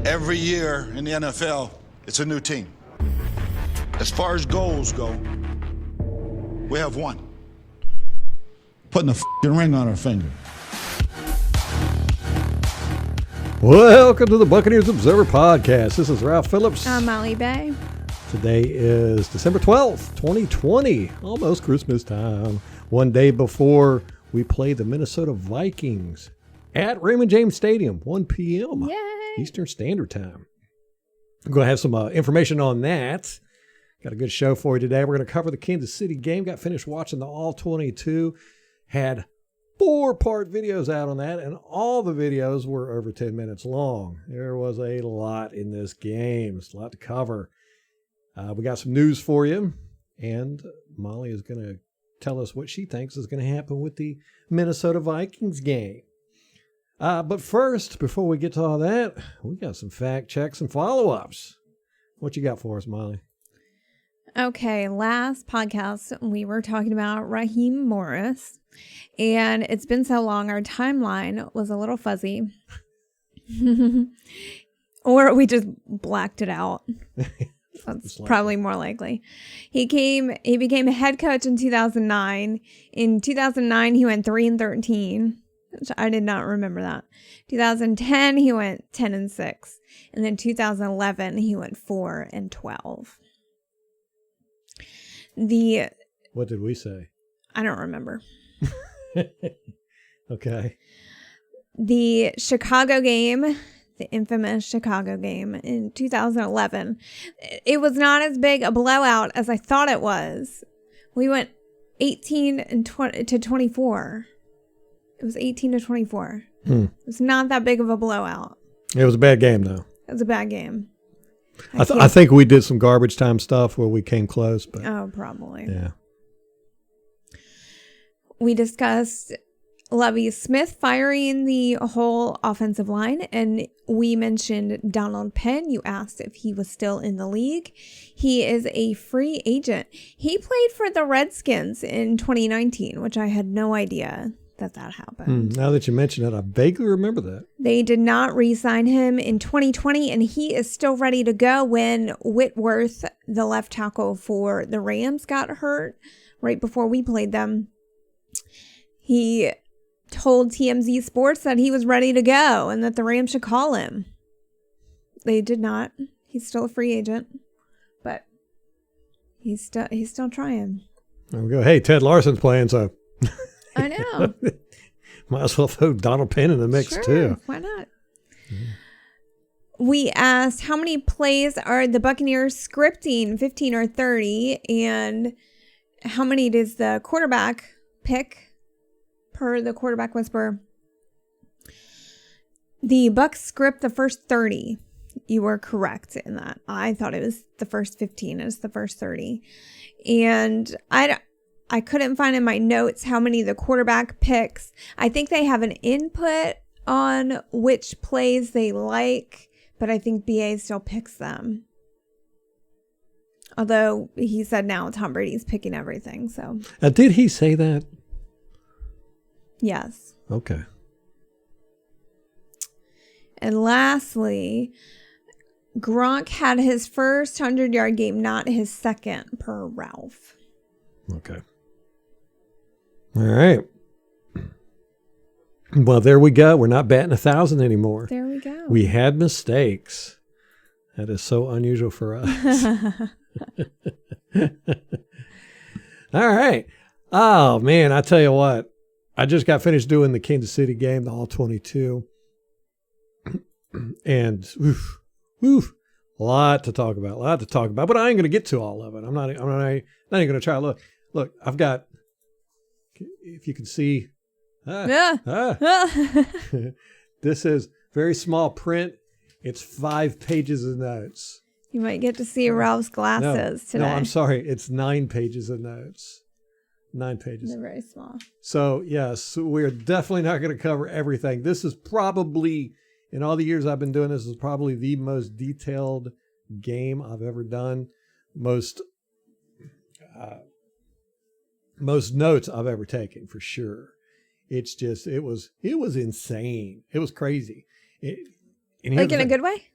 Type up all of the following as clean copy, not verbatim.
Every year in the NFL, it's a new team. As far as goals go, we have one. Putting a f***ing ring on our finger. Welcome to the Buccaneers Observer Podcast. This is Ralph Phillips. I'm Molly Bay. Today is December 12th, 2020. Almost Christmas time. One day before we play the Minnesota Vikings at Raymond James Stadium, 1 p.m. Yay. Eastern Standard Time. I'm going to have some information on that. Got a good show for you today. We're going to cover the Kansas City game. Got finished watching the All 22. Had 4-part videos out on that, and all the videos were over 10 minutes long. There was a lot in this game. It's a lot to cover. We got some news for you, and Molly is going to tell us what she thinks is going to happen with the Minnesota Vikings game. But first, before we get to all that, we got some fact checks and follow-ups. What you got for us, Molly? Okay, last podcast, we were talking about Raheem Morris, and it's been so long, our timeline was a little fuzzy. Or we just blacked it out. That's probably more likely. He became a head coach in 2009. In 2009, he went 3-13, which I did not remember that. 2010, he went 10-6. And then 2011, he went 4-12. What did we say? I don't remember. Okay. The Chicago game, the infamous Chicago game in 2011, it was not as big a blowout as I thought it was. We went 18-24. It was 18-24. It was not that big of a blowout. It was a bad game, though. It was a bad game. I think we did some garbage time stuff where we came close. But oh, probably. Yeah. We discussed Lovie Smith firing the whole offensive line, and we mentioned Donald Penn. You asked if he was still in the league. He is a free agent. He played for the Redskins in 2019, which I had no idea that happened. Now that you mention it, I vaguely remember that. They did not re-sign him in 2020, and he is still ready to go when Whitworth, the left tackle for the Rams, got hurt right before we played them. He told TMZ Sports that he was ready to go and that the Rams should call him. They did not. He's still a free agent, but he's still trying. There we go. Hey, Ted Larson's playing, so I know. Might as well throw Donald Penn in the mix, sure, too. Why not? We asked how many plays are the Buccaneers scripting, 15 or 30, and how many does the quarterback pick per the quarterback whisperer. The Bucs script the first 30. You were correct in that. I thought it was the first 15. It's the first 30. And I couldn't find in my notes how many the quarterback picks. I think they have an input on which plays they like, but I think BA still picks them. Although he said now Tom Brady's picking everything. So did he say that? Yes. Okay. And lastly, Gronk had his first 100-yard game, not his second, per Ralph. Okay. All right. Well, there we go. We're not batting 1,000 anymore. There we go. We had mistakes. That is so unusual for us. All right. Oh, man, I tell you what. I just got finished doing the Kansas City game, the All 22. And, a lot to talk about. But I ain't going to get to all of it. I'm not even going to try. Look, I've got, if you can see, this is very small print. It's 5 pages of notes. You might get to see Ralph's glasses today. No, I'm sorry. It's 9 pages of notes. 9 pages. They're very small. So, yes, we're definitely not going to cover everything. This is probably, in all the years I've been doing this, is probably the most detailed game I've ever done. Most notes I've ever taken, for sure. It's just, it was insane. It was crazy. Like in a good way?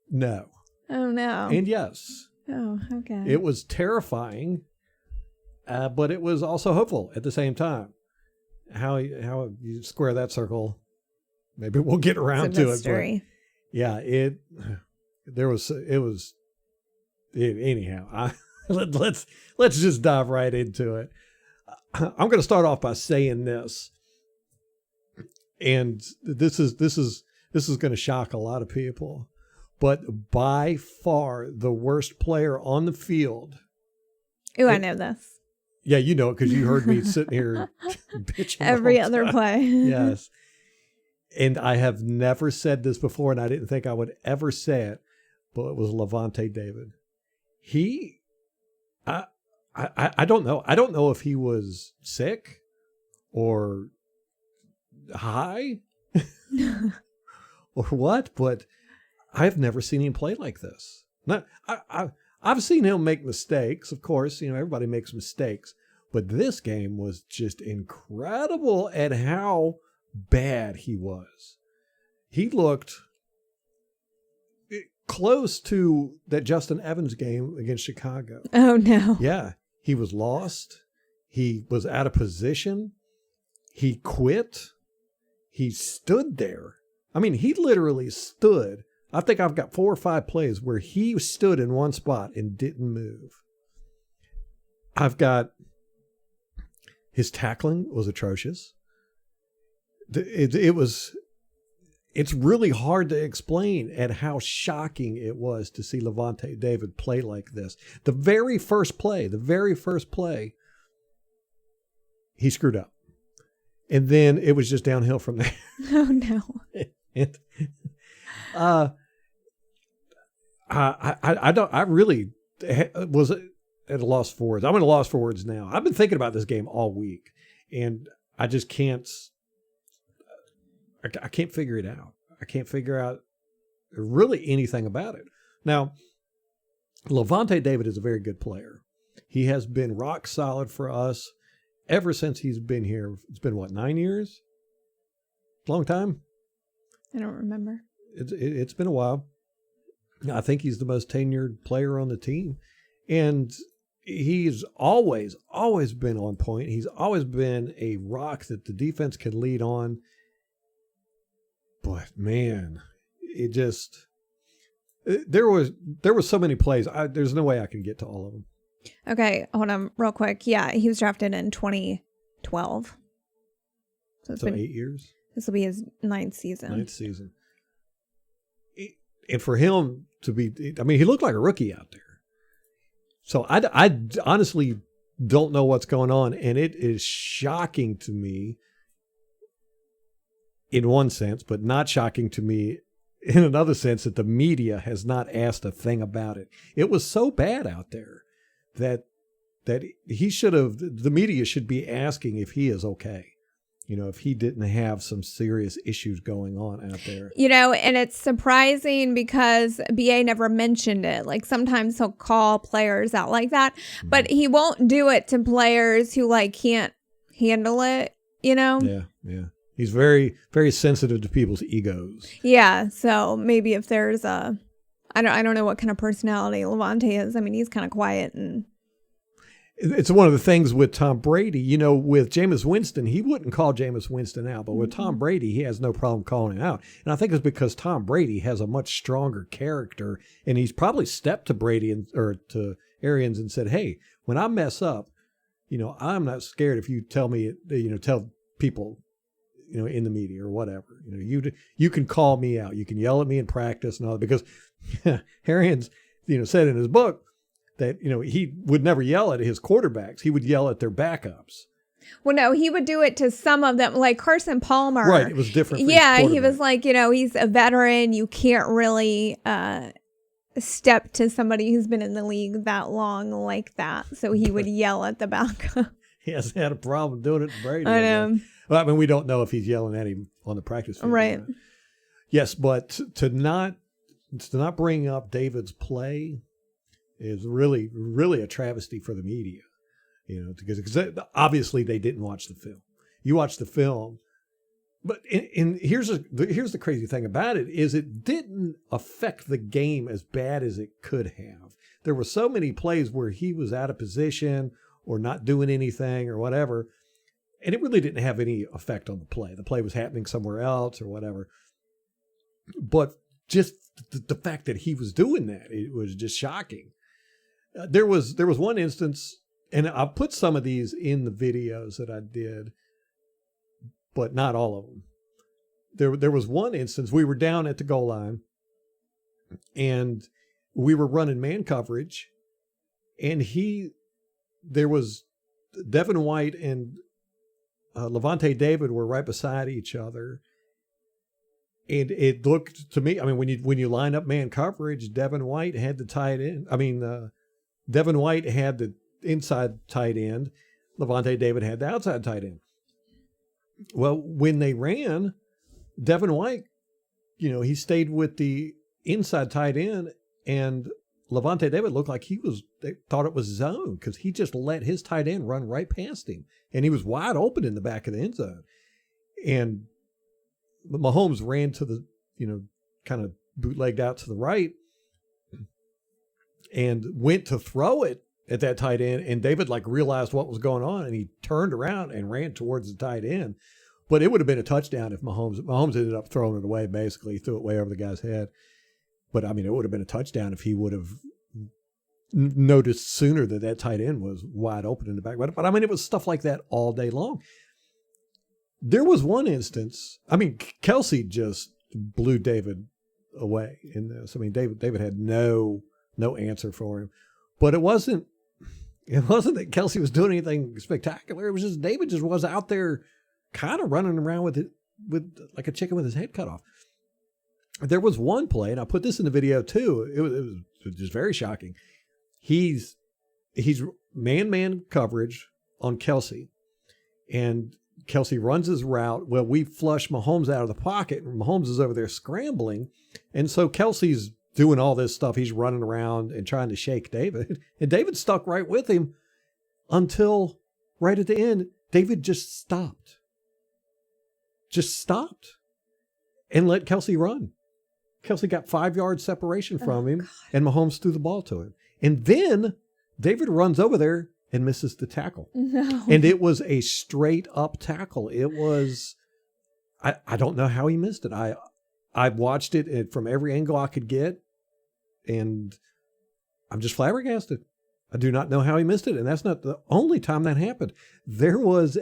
No. Oh, no. And yes. Oh, okay. It was terrifying, but it was also hopeful at the same time. How you square that circle, maybe we'll get around it's a to mystery. it. But yeah, anyhow. Let's just dive right into it. I'm going to start off by saying this, and this is going to shock a lot of people, but by far the worst player on the field. Ooh, I know this. Yeah, you know it because you heard me sitting here bitching Every the whole other time. play. Yes. And I have never said this before, and I didn't think I would ever say it, but it was Lavonte David. I don't know. I don't know if he was sick or high or what, but I've never seen him play like this. I've seen him make mistakes. Of course, everybody makes mistakes, but this game was just incredible at how bad he was. He looked close to that Justin Evans game against Chicago. Oh, no. Yeah. He was lost. He was out of position. He quit. He stood there. I mean, he literally stood. I think I've got 4 or 5 plays where he stood in one spot and didn't move. I've got his tackling was atrocious. It's really hard to explain at how shocking it was to see Lavonte David play like this. The very first play, he screwed up. And then it was just downhill from there. Oh, no. I really was at a loss for words. I'm at a loss for words now. I've been thinking about this game all week, and I just can't. I can't figure it out. I can't figure out really anything about it. Now, Lavonte David is a very good player. He has been rock solid for us ever since he's been here. It's been, 9 years? Long time? I don't remember. It's been a while. I think he's the most tenured player on the team. And he's always been on point. He's always been a rock that the defense can lead on. But man, it just there was so many plays. There's no way I can get to all of them. Okay, hold on real quick. Yeah, he was drafted in 2012. So it's been 8 years. This will be his 9th season. And for him to be, I mean, he looked like a rookie out there. So I honestly don't know what's going on, and it is shocking to me in one sense, but not shocking to me in another sense that the media has not asked a thing about it. It was so bad out there that he should have, the media should be asking if he is okay. If he didn't have some serious issues going on out there. And it's surprising because BA never mentioned it. Like sometimes he'll call players out like that, but he won't do it to players who can't handle it, Yeah. He's very, very sensitive to people's egos. Yeah. So maybe if there's I don't know what kind of personality Levante is. I mean, he's kind of quiet and. It's one of the things with Tom Brady, with Jameis Winston, he wouldn't call Jameis Winston out, but with Tom Brady, he has no problem calling him out. And I think it's because Tom Brady has a much stronger character, and he's probably stepped to Brady or to Arians and said, hey, when I mess up, I'm not scared if you tell me, tell people, in the media or whatever, you can call me out. You can yell at me in practice and all that, because Arians, said in his book, that, he would never yell at his quarterbacks. He would yell at their backups. Well, no, he would do it to some of them, like Carson Palmer. Right. It was different. Yeah. He was like, he's a veteran. You can't really step to somebody who's been in the league that long like that. So he would yell at the backup. He hasn't had a problem doing it to Brady. I know. Well, I mean, we don't know if he's yelling at him on the practice field. Right. Yes, but to not bring up David's play is really, really a travesty for the media, because obviously they didn't watch the film. You watch the film, But here's the crazy thing about it is it didn't affect the game as bad as it could have. There were so many plays where he was out of position or not doing anything or whatever, and it really didn't have any effect on the play. The play was happening somewhere else or whatever. But just the fact that he was doing that, it was just shocking. There was one instance, and I'll put some of these in the videos that I did, but not all of them. There was one instance, we were down at the goal line, and we were running man coverage, and there was Devin White and Levante David were right beside each other. And it looked to me, I mean, when you line up man coverage, Devin White had the tight end. Devin White had the inside tight end. Lavonte David had the outside tight end. Well, when they ran, Devin White, he stayed with the inside tight end, and Lavonte David looked like they thought it was zone because he just let his tight end run right past him. And he was wide open in the back of the end zone. And Mahomes ran to the, kind of bootlegged out to the right and went to throw it at that tight end. And David realized what was going on, and he turned around and ran towards the tight end. But it would have been a touchdown if Mahomes ended up throwing it away. Basically, he threw it way over the guy's head. But it would have been a touchdown if he would have noticed sooner that tight end was wide open in the back. But it was stuff like that all day long. There was one instance, Kelsey just blew David away in this. David had no answer for him. But it wasn't that Kelsey was doing anything spectacular. It was just David just was out there kind of running around with like a chicken with his head cut off. There was one play, and I put this in the video too. It was just very shocking. He's man coverage on Kelsey, and Kelsey runs his route. Well, we flush Mahomes out of the pocket, and Mahomes is over there scrambling. And so Kelsey's doing all this stuff. He's running around and trying to shake David. And David stuck right with him until right at the end, David just stopped. And let Kelsey run. Kelsey got 5 yards separation from him, and Mahomes threw the ball to him. And then David runs over there and misses the tackle. No. And it was a straight up tackle. It was, I don't know how he missed it. I watched it from every angle I could get, and I'm just flabbergasted. I do not know how he missed it. And that's not the only time that happened. There was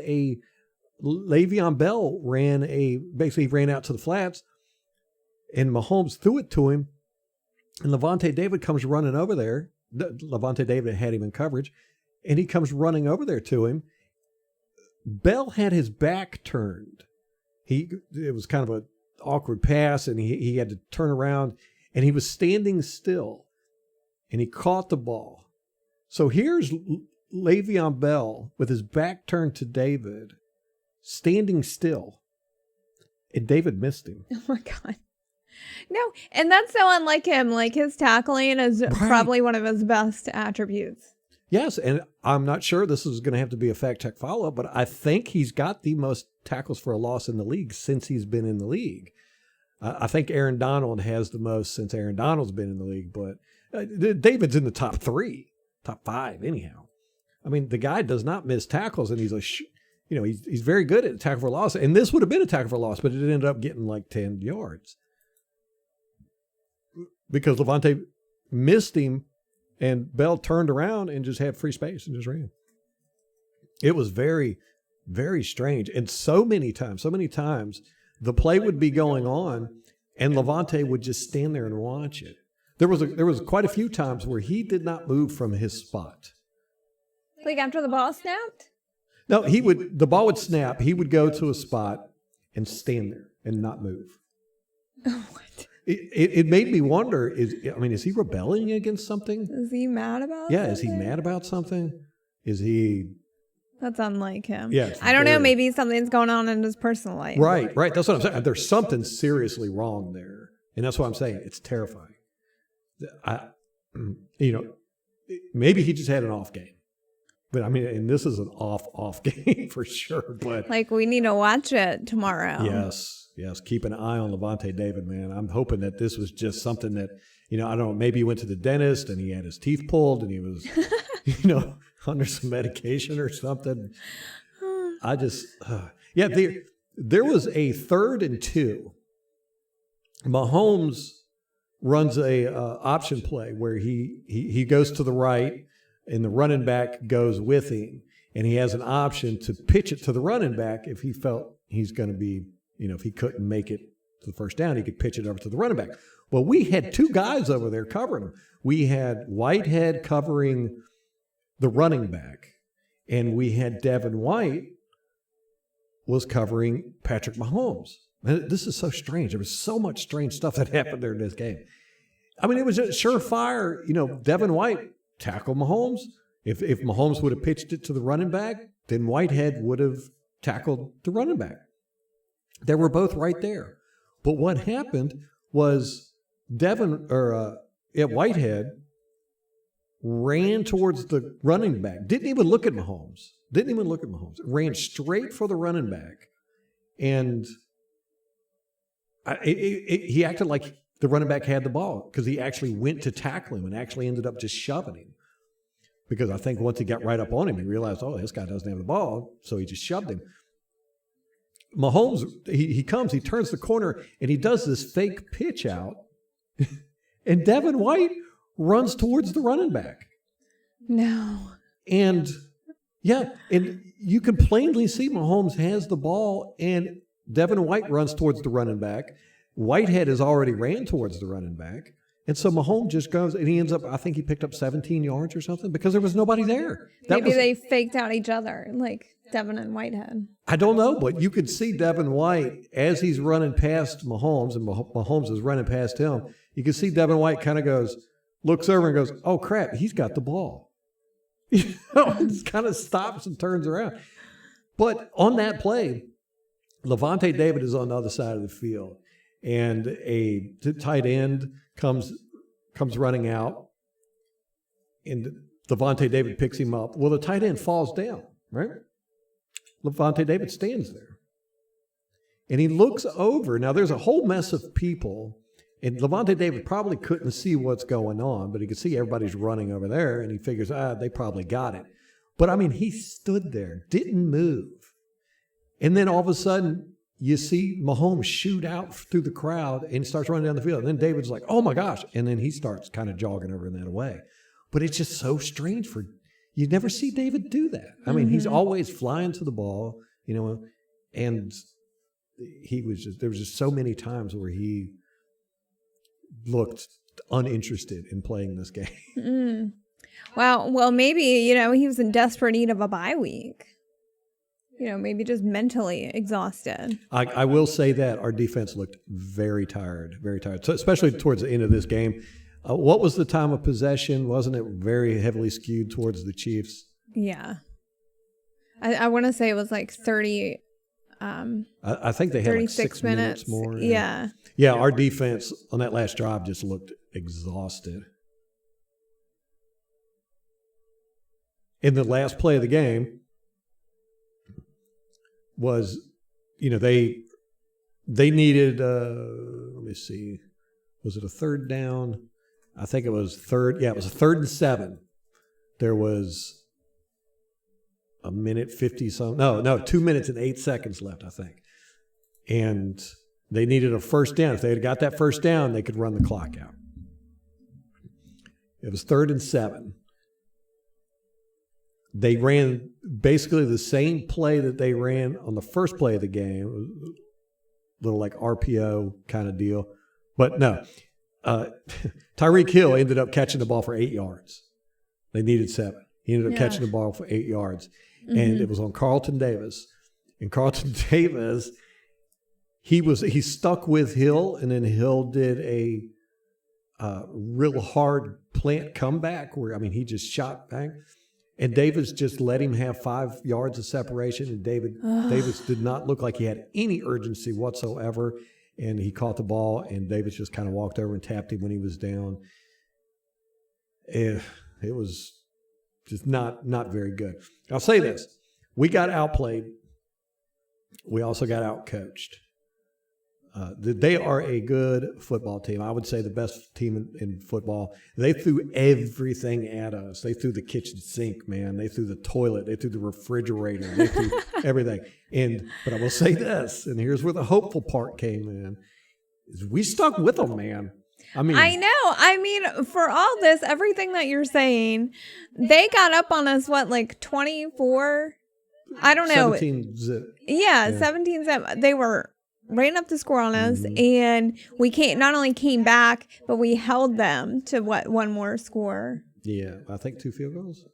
Le'Veon Bell basically ran out to the flats, and Mahomes threw it to him, and Lavonte David comes running over there. Lavonte David had him in coverage, and he comes running over there to him. Bell had his back turned. It was kind of an awkward pass, and he had to turn around, and he was standing still, and he caught the ball. So here's Le'Veon Bell with his back turned to David, standing still, and David missed him. Oh my God. No, and that's so unlike him. His tackling is probably one of his best attributes. Yes, and I'm not sure this is going to have to be a fact-check follow-up, but I think he's got the most tackles for a loss in the league since he's been in the league. I think Aaron Donald has the most since Aaron Donald's been in the league, but David's in the top 5 anyhow. The guy does not miss tackles, and he's very good at tackle for loss. And this would have been a tackle for loss, but it ended up getting 10 yards. Because Lavonte missed him, and Bell turned around and just had free space and just ran. It was very, very strange. And so many times, the play would be going on, and Lavonte would just stand there and watch it. There was quite a few times where he did not move from his spot. After the ball snapped? No, the ball would snap. He would go to a spot and stand there and not move. Oh, what? It made me wonder, is he rebelling against something? Is he mad about Yeah, something? is he mad about something? Is he... That's unlike him. Yeah, I don't know. Maybe something's going on in his personal life. Right. That's what I'm saying. There's something seriously wrong there. And that's what I'm saying. It's terrifying. Maybe he just had an off game. But I mean, and this is an off game for sure. But Like, we need to watch it tomorrow. yes, keep an eye on Lavonte David, man. I'm hoping that this was just something that, I don't know, maybe he went to the dentist and he had his teeth pulled and he was, under some medication or something. I just, there was a 3rd and 2. Mahomes runs a option play where he goes to the right and the running back goes with him, and he has an option to pitch it to the running back if he felt he's going to be, if he couldn't make it to the first down, he could pitch it over to the running back. Well, we had 2 guys over there covering him. We had Whitehead covering the running back, and we had Devin White was covering Patrick Mahomes. And this is so strange. There was so much strange stuff that happened during this game. I mean, it was a surefire, Devin White tackled Mahomes. If Mahomes would have pitched it to the running back, then Whitehead would have tackled the running back. They were both right there. But what happened was Whitehead ran towards the running back. Didn't even look at Mahomes. Ran straight for the running back. And he acted like the running back had the ball because he actually went to tackle him and actually ended up just shoving him. Because I think once he got right up on him, he realized, this guy doesn't have the ball, so he just shoved him. Mahomes, he turns the corner, and he does this fake pitch out, and Devin White runs towards the running back. No. And you can plainly see Mahomes has the ball, and Devin White runs towards the running back. Whitehead has already ran towards the running back. And so Mahomes just goes, and he ends up, I think he picked up 17 yards or something because there was nobody there. Maybe they faked out each other, like Devin and Whitehead. I don't know, but you could see Devin White as he's running past Mahomes, and Mahomes is running past him. You can see Devin White kind of looks over and goes, oh, crap, he's got the ball. Just kind of stops and turns around. But on that play, Lavonte David is on the other side of the field, and a tight end comes running out, and Lavonte David picks him up. Well, the tight end falls down, right? Lavonte David stands there, and he looks over. Now, there's a whole mess of people, and Lavonte David probably couldn't see what's going on, but he could see everybody's running over there, and he figures, they probably got it. But, I mean, he stood there, didn't move. And then all of a sudden, you see Mahomes shoot out through the crowd and starts running down the field. And then David's like, oh, my gosh. And then he starts kind of jogging over in that way. But it's just so strange you never see David do that. I mean, he's always flying to the ball, and there was just so many times where he looked uninterested in playing this game. Well, maybe, he was in desperate need of a bye week. Maybe just mentally exhausted. I will say that our defense looked very tired, so especially towards the end of this game. What was the time of possession? Wasn't it very heavily skewed towards the Chiefs? Yeah. I want to say it was like 30. I think they had like 6 minutes more. Yeah. Yeah, our defense on that last drive just looked exhausted. In the last play of the game, was, they needed, let me see, was it a third down? I think it was it was a 3rd and 7. There was a minute 50 something. No, 2 minutes and 8 seconds left, I think. And they needed a first down. If they had got that first down, they could run the clock out. It was 3rd and 7. They ran basically the same play that they ran on the first play of the game, a little like RPO kind of deal. But no, Tyreek Hill ended up catching the ball for 8 yards. They needed 7. He ended up catching the ball for 8 yards. And it was on Carlton Davis. And Carlton Davis, he stuck with Hill, and then Hill did a real hard plant comeback where, he just shot back. And Davis just let him have 5 yards of separation, and Davis did not look like he had any urgency whatsoever. And he caught the ball, and Davis just kind of walked over and tapped him when he was down. It was Just not very good. I'll say this. We got outplayed. We also got outcoached. They are a good football team. I would say the best team in football. They threw everything at us. They threw the kitchen sink, man. They threw the toilet. They threw the refrigerator. They threw everything. But I will say this, and here's where the hopeful part came in, is we stuck with them, man. I know. For all this, everything that you're saying, they got up on us, 24? I don't know. 17 zip. Yeah, 17 zip. They ran up the score on us, and we not only came back, but we held them to one more score? Yeah, I think 2 field goals.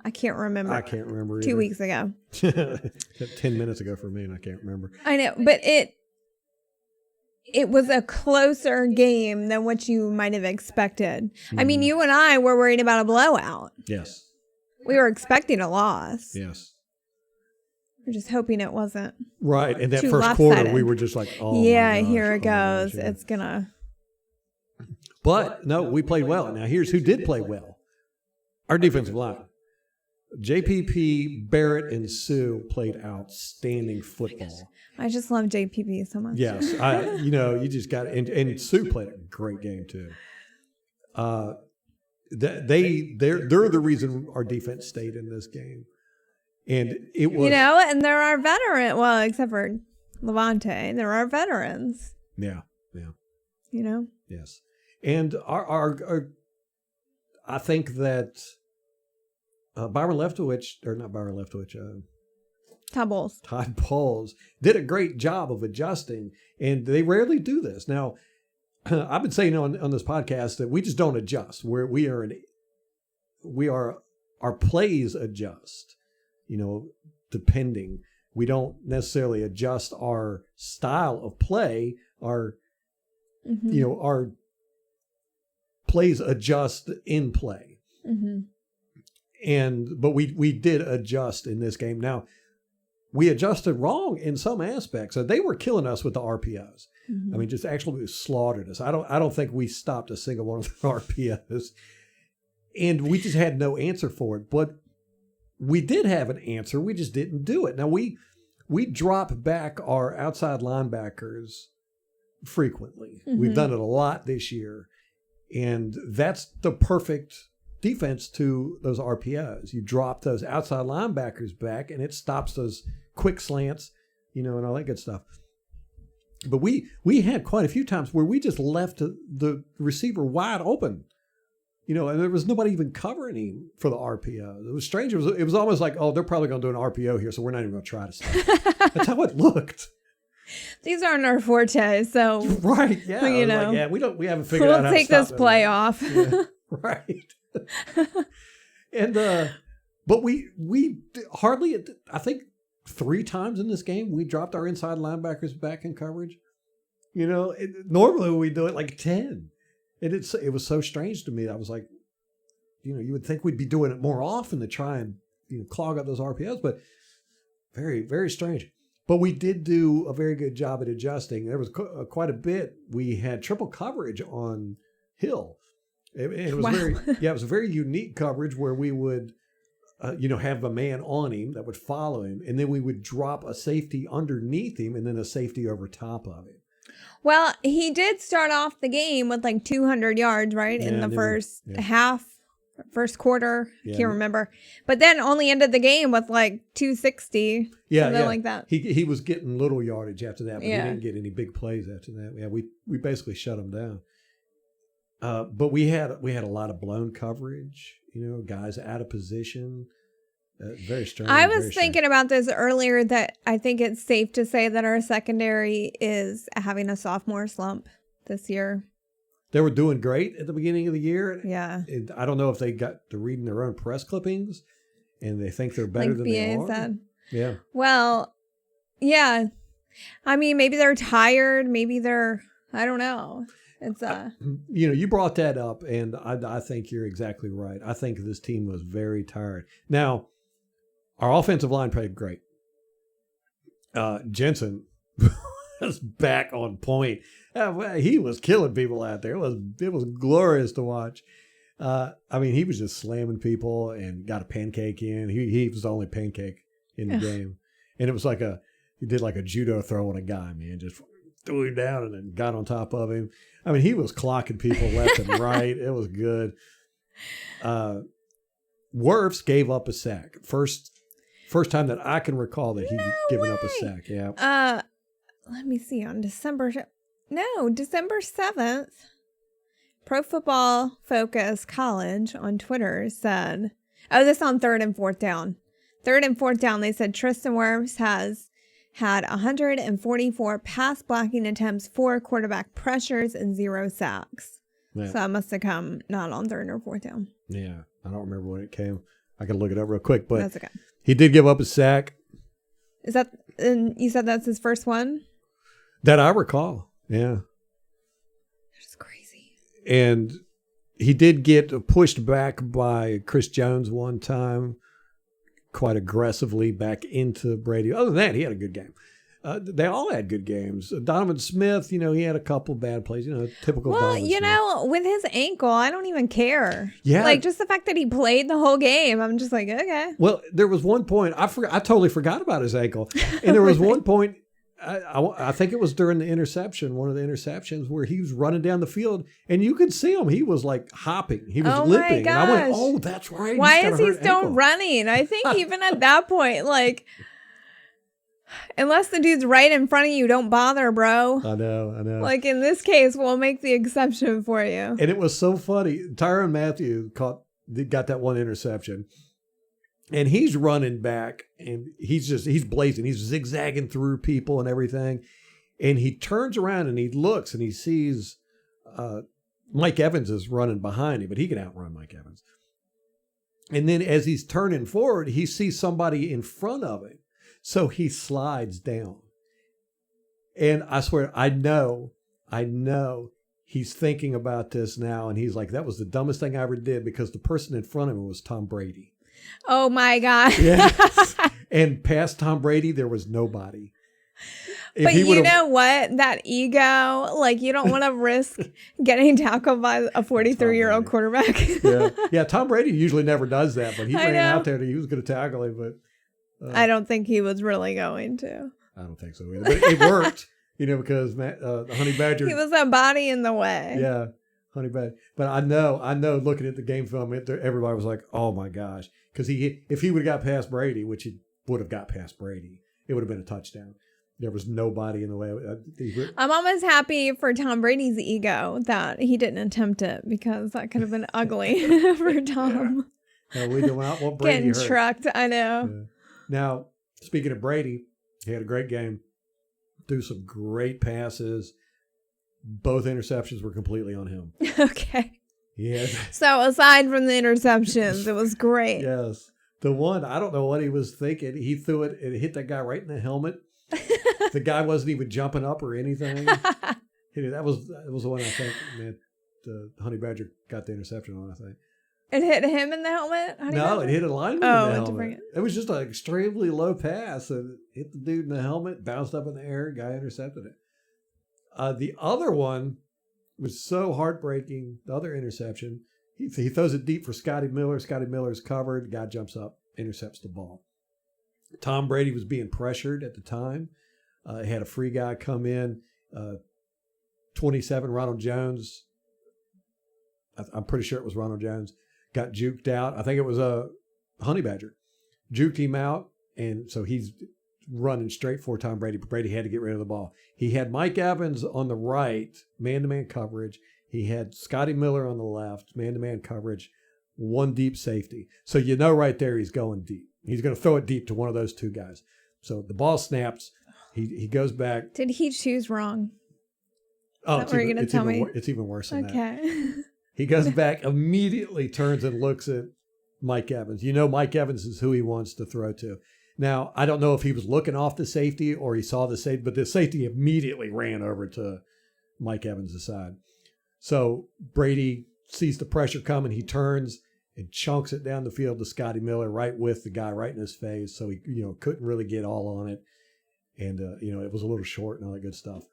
I can't remember. I can't remember 2 weeks ago. 10 minutes ago for me, and I can't remember. I know, but it was a closer game than what you might have expected. I mean, you and I were worried about a blowout. Yes. We were expecting a loss. Yes. We're just hoping it wasn't. Right. In that too first lopsided. quarter, we were just like, oh, yeah, my gosh, here it goes. Gosh, yeah. It's going to. But, no, we played well. Now, here's who did play well. Our defensive line. JPP, Barrett, and Sue played outstanding football. I just love JPP so much. Yes. You just got and Sue played a great game, too. They're the reason our defense stayed in this game. And it was, and there are veterans. Well, except for Levante, there are veterans. Yeah. Yes. And our I think that Todd Bowles did a great job of adjusting, and they rarely do this. Now, I've been saying on this podcast that we just don't adjust. Our plays adjust. Depending. We don't necessarily adjust our style of play. Our plays adjust in play. But we did adjust in this game. Now, we adjusted wrong in some aspects. So they were killing us with the RPOs. I mean, just actually slaughtered us. I don't think we stopped a single one of the RPOs. And we just had no answer for it. But we did have an answer. We just didn't do it. Now, we drop back our outside linebackers frequently. We've done it a lot this year. And that's the perfect defense to those RPOs. You drop those outside linebackers back, and it stops those quick slants, and all that good stuff. But we had quite a few times where we just left the receiver wide open. And there was nobody even covering him for the RPO. It was strange. It was almost like, oh, they're probably going to do an RPO here, so we're not even going to try to stop. That's how it looked. These aren't our forte, so right, yeah, we haven't figured out how to take stop this play off. Yeah, right. And but we hardly, I think 3 times in this game we dropped our inside linebackers back in coverage. Normally we do it like 10. And it was so strange to me. I was like, you would think we'd be doing it more often to try and clog up those RPOs, but very, very strange. But we did do a very good job at adjusting. There was quite a bit. We had triple coverage on Hill. It was it was a very unique coverage where we would, have a man on him that would follow him, and then we would drop a safety underneath him, and then a safety over top of him. Well, he did start off the game with 200 yards, right? In the first half, first quarter. I can't remember. But then only ended the game with 260. Something like that. He was getting little yardage after that, but he didn't get any big plays after that. Yeah, we basically shut him down. But we had a lot of blown coverage, guys out of position. Very strange. I was thinking about this earlier that I think it's safe to say that our secondary is having a sophomore slump this year. They were doing great at the beginning of the year. Yeah. I don't know if they got to reading their own press clippings and they think they're better than they are. Said. Yeah. Well, yeah. I mean, maybe they're tired. Maybe I don't know. It's you brought that up, and I think you're exactly right. I think this team was very tired. Now, our offensive line played great. Jensen was back on point. He was killing people out there. It was glorious to watch. I mean, he was just slamming people and got a pancake in. He was the only pancake in the game. And it was like he did like a judo throw on a guy, man. Just threw him down and then got on top of him. I mean, he was clocking people left and right. It was good. Wirfs gave up a sack. First time that I can recall that he's given up a sack. Yeah. Let me see. On December 7th, Pro Football Focus College on Twitter said, this on 3rd and 4th down. 3rd and 4th down, they said Tristan Wirfs has had 144 pass blocking attempts, 4 quarterback pressures, and 0 sacks. Yeah. So that must have come not on 3rd or 4th down. Yeah. I don't remember when it came. I can look it up real quick, but that's okay. He did give up a sack. Is that, and you said that's his first one? That I recall. Yeah. That's crazy. And he did get pushed back by Chris Jones one time, quite aggressively back into Brady. Other than that, he had a good game. They all had good games. Donovan Smith, he had a couple bad plays, typical Donovan Smith. With his ankle, I don't even care. Yeah. Like, just the fact that he played the whole game, I'm just like, okay. Well, there was one point, I totally forgot about his ankle. And there was one point, I think it was during the interception, one of the interceptions, where he was running down the field, and you could see him. He was like hopping. He was limping. My gosh. And I went, oh, that's right. Why is he still running? I think even at that point, like, unless the dude's right in front of you, don't bother, bro. I know. Like, in this case, we'll make the exception for you. And it was so funny. Tyrann Mathieu got that one interception. And he's running back, and he's blazing. He's zigzagging through people and everything. And he turns around and he looks and he sees Mike Evans is running behind him, but he can outrun Mike Evans. And then as he's turning forward, he sees somebody in front of him. So he slides down. And I swear, I know he's thinking about this now. And he's like, that was the dumbest thing I ever did, because the person in front of him was Tom Brady. Oh my God. Yes. And past Tom Brady, there was nobody. But you know what? That ego, like, you don't want to risk getting tackled by a 43-year-old quarterback. Yeah. Tom Brady usually never does that, but he ran out there and he was going to tackle him. But I don't think he was really going to. I don't think so either. But it worked, because Honey Badger. He was a body in the way. Yeah, Honey Badger. But I know, looking at the game film, everybody was like, "Oh my gosh," because if he would have got past Brady, which he would have got past Brady, it would have been a touchdown. There was nobody in the way. I'm almost happy for Tom Brady's ego that he didn't attempt it, because that could have been ugly for Tom. Yeah. We do not want Brady getting trucked. I know. Yeah. Now, speaking of Brady, he had a great game. Threw some great passes. Both interceptions were completely on him. Okay. Yeah. So aside from the interceptions, it was great. Yes. The one, I don't know what he was thinking. He threw it and it hit that guy right in the helmet. The guy wasn't even jumping up or anything. That was the one I think, man, the Honey Badger got the interception on, I think. It hit him in the helmet? No, it hit a lineman in the helmet. It was just an extremely low pass. And hit the dude in the helmet, bounced up in the air, guy intercepted it. The other one was so heartbreaking, the other interception. He throws it deep for Scotty Miller. Scotty Miller's covered. Guy jumps up, intercepts the ball. Tom Brady was being pressured at the time. He had a free guy come in. 27, Ronald Jones. I'm pretty sure it was Ronald Jones. Got juked out. I think it was a Honey Badger. Juked him out, and so he's running straight for Tom Brady. But Brady had to get rid of the ball. He had Mike Evans on the right, man-to-man coverage. He had Scotty Miller on the left, man-to-man coverage, one deep safety. So right there he's going deep. He's going to throw it deep to one of those two guys. So the ball snaps. He goes back. Did he choose wrong? Oh, Is that what you're going to tell me? It's even worse than that. Okay. He goes back, immediately turns and looks at Mike Evans. Mike Evans is who he wants to throw to. Now, I don't know if he was looking off the safety or he saw the safety, but the safety immediately ran over to Mike Evans' side. So Brady sees the pressure coming. He turns and chunks it down the field to Scotty Miller, right with the guy right in his face. So he, couldn't really get all on it. And, it was a little short and all that good stuff.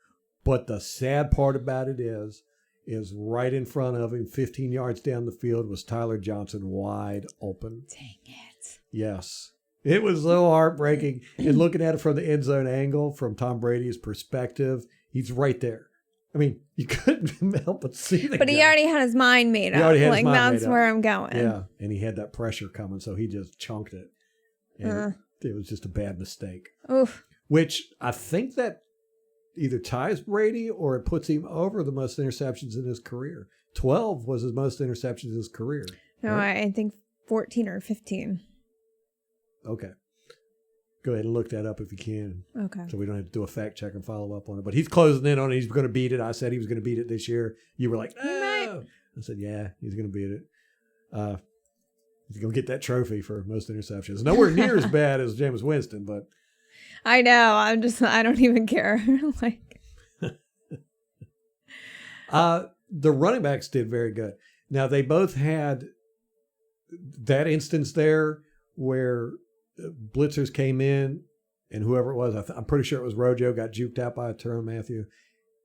But the sad part about it is is right in front of him, 15 yards down the field, was Tyler Johnson wide open. Dang it. Yes. It was so heartbreaking. And looking at it from the end zone angle, from Tom Brady's perspective, he's right there. I mean, you couldn't help but see the But guy. he already had his mind made up. He already had his like, mind that's made up. where I'm going. Yeah, and he had that pressure coming, so he just chunked it. And it was just a bad mistake. Oof. Which I think that either ties Brady or it puts him over the most interceptions in his career. 12 was his most interceptions in his career. No, right? I think 14 or 15. Okay. Go ahead and look that up if you can. Okay. So we don't have to do a fact check and follow up on it. But he's closing in on it. He's going to beat it. I said he was going to beat it this year. You were like, no. I said, yeah, he's going to beat it. He's going to get that trophy for most interceptions. Nowhere near as bad as Jameis Winston, but. I know. I don't even care. Like. The running backs did very good. Now, they both had that instance there where blitzers came in and whoever it was, I'm pretty sure it was Rojo, got juked out by Tyrann Mathieu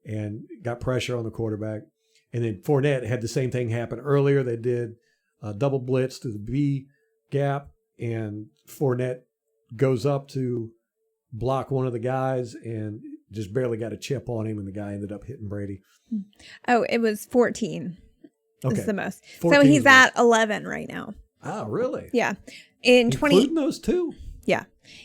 and got pressure on the quarterback. And then Fournette had the same thing happen earlier. They did a double blitz to the B gap, and Fournette goes up to block one of the guys and just barely got a chip on him, and the guy ended up hitting Brady. Oh, it was 14. Okay. Is the most. 14 So is he's the at 11 right now. Oh, really? Yeah. In Including those two? Yeah.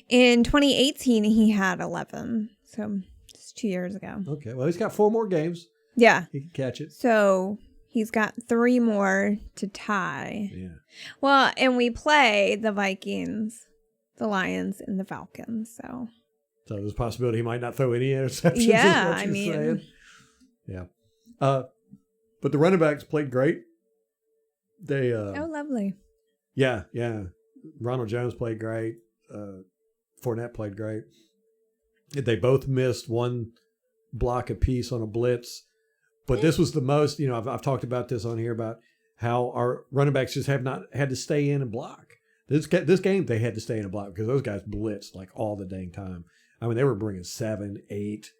In 2018, he had 11. So just 2 years ago. Okay. Well, he's got 4 more games. Yeah. He can catch it. So he's got 3 more to tie. Yeah. Well, and we play the Vikings, the Lions, and the Falcons. So there's a possibility he might not throw any interceptions. yeah, is what I you're mean, saying. Yeah. But the running backs played great. They oh, lovely. Yeah. Ronald Jones played great. Fournette played great. They both missed one block apiece on a blitz. But this was the most, I've talked about this on here about how our running backs just have not had to stay in and block. This game, they had to stay in and block because those guys blitzed like all the dang time. I mean, they were bringing 7, 8,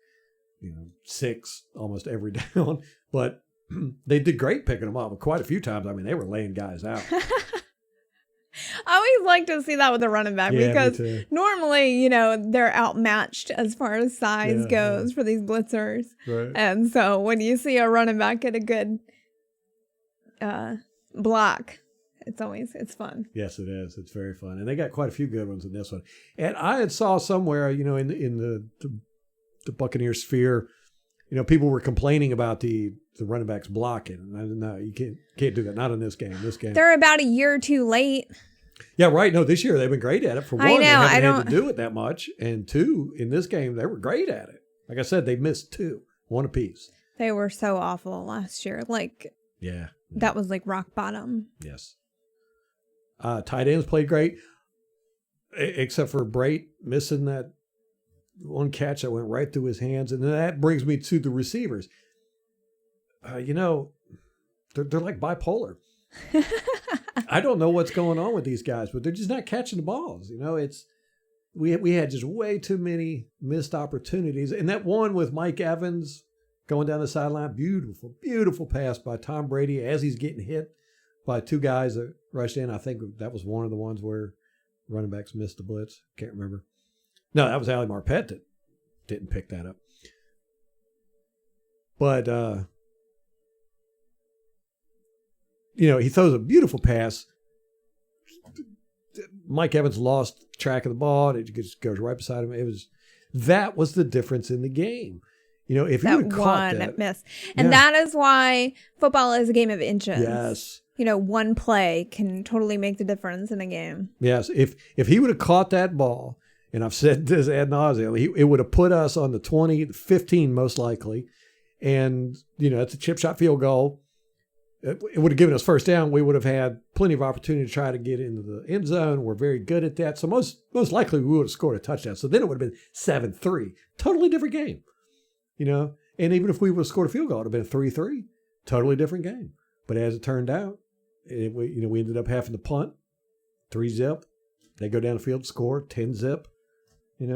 6 almost every down. But they did great picking them up quite a few times. I mean, they were laying guys out. I always like to see that with a running back because normally, they're outmatched as far as size goes for these blitzers. Right. And so when you see a running back get a good block, it's fun. Yes, it is. It's very fun. And they got quite a few good ones in this one. And I had saw somewhere, in the Buccaneer sphere, people were complaining about the running backs blocking. And I said, no, you can't do that. Not in this game. They're about a year too late. Yeah, right. No, this year they've been great at it. For one, I know, they haven't I had to do it that much. And 2, in this game, they were great at it. Like I said, they missed 2, 1 apiece. They were so awful last year. Like, yeah. That was like rock bottom. Yes. Tight ends played great, except for Brate missing that one catch that went right through his hands. And then that brings me to the receivers. They're like bipolar. I don't know what's going on with these guys, but they're just not catching the balls. We had just way too many missed opportunities. And that one with Mike Evans going down the sideline, beautiful pass by Tom Brady as he's getting hit by 2 guys that rushed in. I think that was one of the ones where running backs missed the blitz. Can't remember. No, that was Ali Marpet that didn't pick that up. But, he throws a beautiful pass. Mike Evans lost track of the ball. It just goes right beside him. That was the difference in the game. If you would have caught that miss. And that is why football is a game of inches. Yes. One play can totally make the difference in a game. Yes. If he would have caught that ball, and I've said this ad nauseum, it would have put us on the 20, 15 most likely. And, it's a chip shot field goal. It would have given us first down. We would have had plenty of opportunity to try to get into the end zone. We're very good at that. So most likely we would have scored a touchdown. So then it would have been 7-3. Totally different game. And even if we would have scored a field goal, it would have been 3-3. Totally different game. But as it turned out, we ended up having to punt, 3-zip. They go down the field, score, 10-zip. And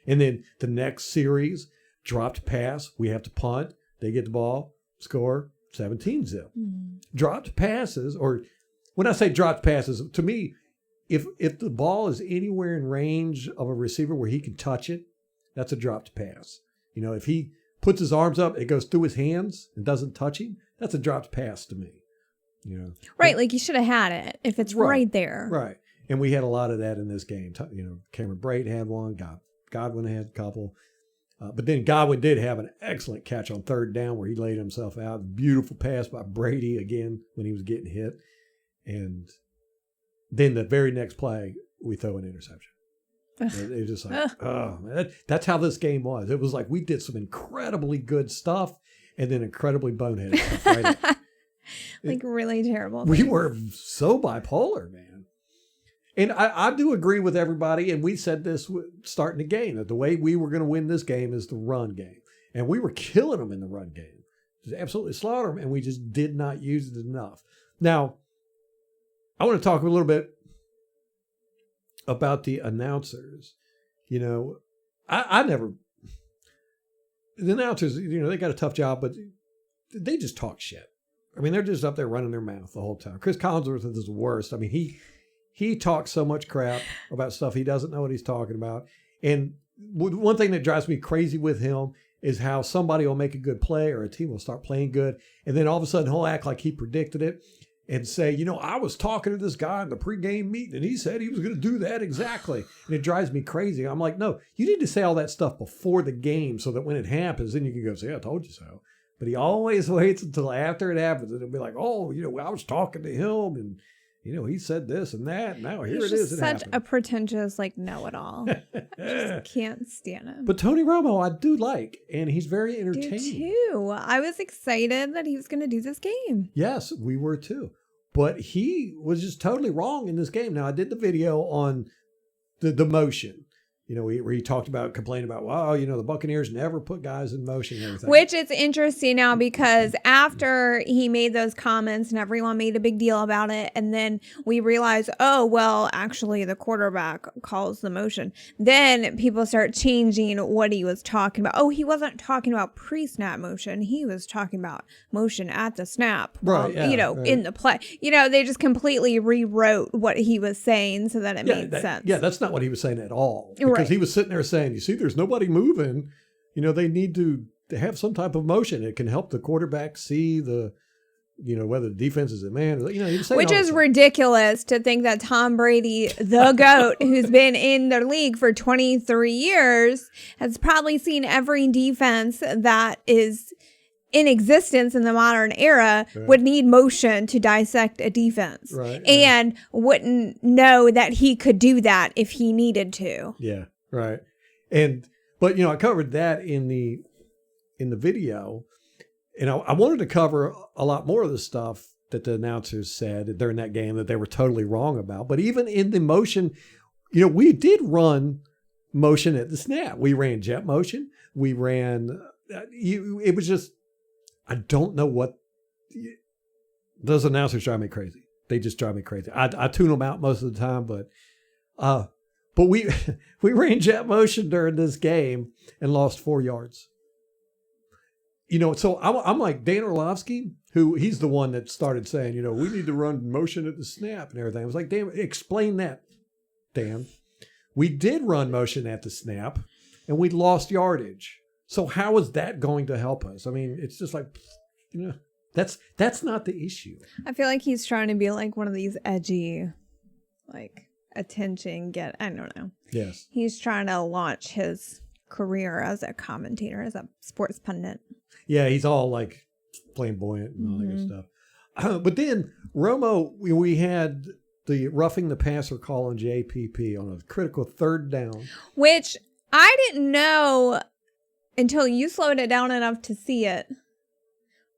then the next series, dropped pass, we have to punt. They get the ball, score, 17 zip. Dropped passes, or when I say dropped passes, to me, if the ball is anywhere in range of a receiver where he can touch it, that's a dropped pass. You know, if he puts his arms up, it goes through his hands and doesn't touch him, that's a dropped pass to me. You know, Right, like you should have had it if it's right there. Right. And we had a lot of that in this game. You know, Cameron Brate had one, Godwin had a couple. But then Godwin did have an excellent catch on third down where he laid himself out. Beautiful pass by Brady again when he was getting hit. And then the very next play, we throw an interception. It was just like, oh, man, that's how this game was. It was like we did some incredibly good stuff and then incredibly boneheaded stuff. Right? Like really terrible. We were so bipolar, man. And I do agree with everybody, and we said this starting the game, that the way we were going to win this game is the run game. And we were killing them in the run game. Just absolutely slaughter them, and we just did not use it enough. Now, I want to talk a little bit about the announcers. You know, I never... The announcers, you know, they got a tough job, but they just talk shit. I mean, they're just up there running their mouth the whole time. Chris Collinsworth is the worst. I mean, he talks so much crap about stuff he doesn't know what he's talking about. And one thing that drives me crazy with him is how somebody will make a good play or a team will start playing good. And then all of a sudden he'll act like he predicted it and say, you know, I was talking to this guy in the pregame meeting and he said he was going to do that exactly. And it drives me crazy. I'm like, no, you need to say all that stuff before the game so that when it happens, then you can go say, I told you so. But he always waits until after it happens. And it'll be like, oh, you know, I was talking to him and, you know, he said this and that. And now here He's it is. just such a pretentious, like, know-it-all. I just can't stand him. But Tony Romo, I do like, and he's very entertaining. Do too. I was excited that he was going to do this game. Yes, we were too. But he was just totally wrong in this game. Now, I did the video on the motion. You know, where he talked about, complaining about, wow, you know, the Buccaneers never put guys in motion and everything. Which is interesting now because after he made those comments and everyone made a big deal about it, and then we realized, oh, well, actually the quarterback calls the motion. Then people start changing what he was talking about. Oh, he wasn't talking about pre-snap motion. He was talking about motion at the snap. Right. Yeah, you know, right. in the play. You know, they just completely rewrote what he was saying so that it made sense. Yeah, that's not what he was saying at all. Because he was sitting there saying, you see, there's nobody moving. You know, they need to have some type of motion. It can help the quarterback see the, you know, whether the defense is a man. You know, he was saying which is ridiculous to think that Tom Brady, the GOAT, who's been in the league for 23 years, has probably seen every defense that is in existence in the modern era, would need motion to dissect a defense. Right. And wouldn't know that he could do that if he needed to. Yeah. Right. But you know, I covered that in the video, and I wanted to cover a lot more of the stuff that the announcers said during that game that they were totally wrong about. But even in the motion, you know, we did run motion at the snap. We ran jet motion. We ran, it was just, I don't know what, those announcers drive me crazy. They just drive me crazy. I tune them out most of the time, but we ran jet motion during this game and lost 4 yards. You know, so I'm like Dan Orlovsky, who he's the one that started saying, you know, we need to run motion at the snap and everything. I was like, Dan, explain that, Dan. We did run motion at the snap and we lost yardage. So how is that going to help us? I mean, it's just like, you know, that's not the issue. I feel like he's trying to be like one of these edgy, like, attention I don't know. Yes. He's trying to launch his career as a commentator, as a sports pundit. Yeah, he's all like flamboyant and all that good stuff. But then Romo, we had the roughing the passer call on JPP on a critical third down. Which I didn't know until you slowed it down enough to see it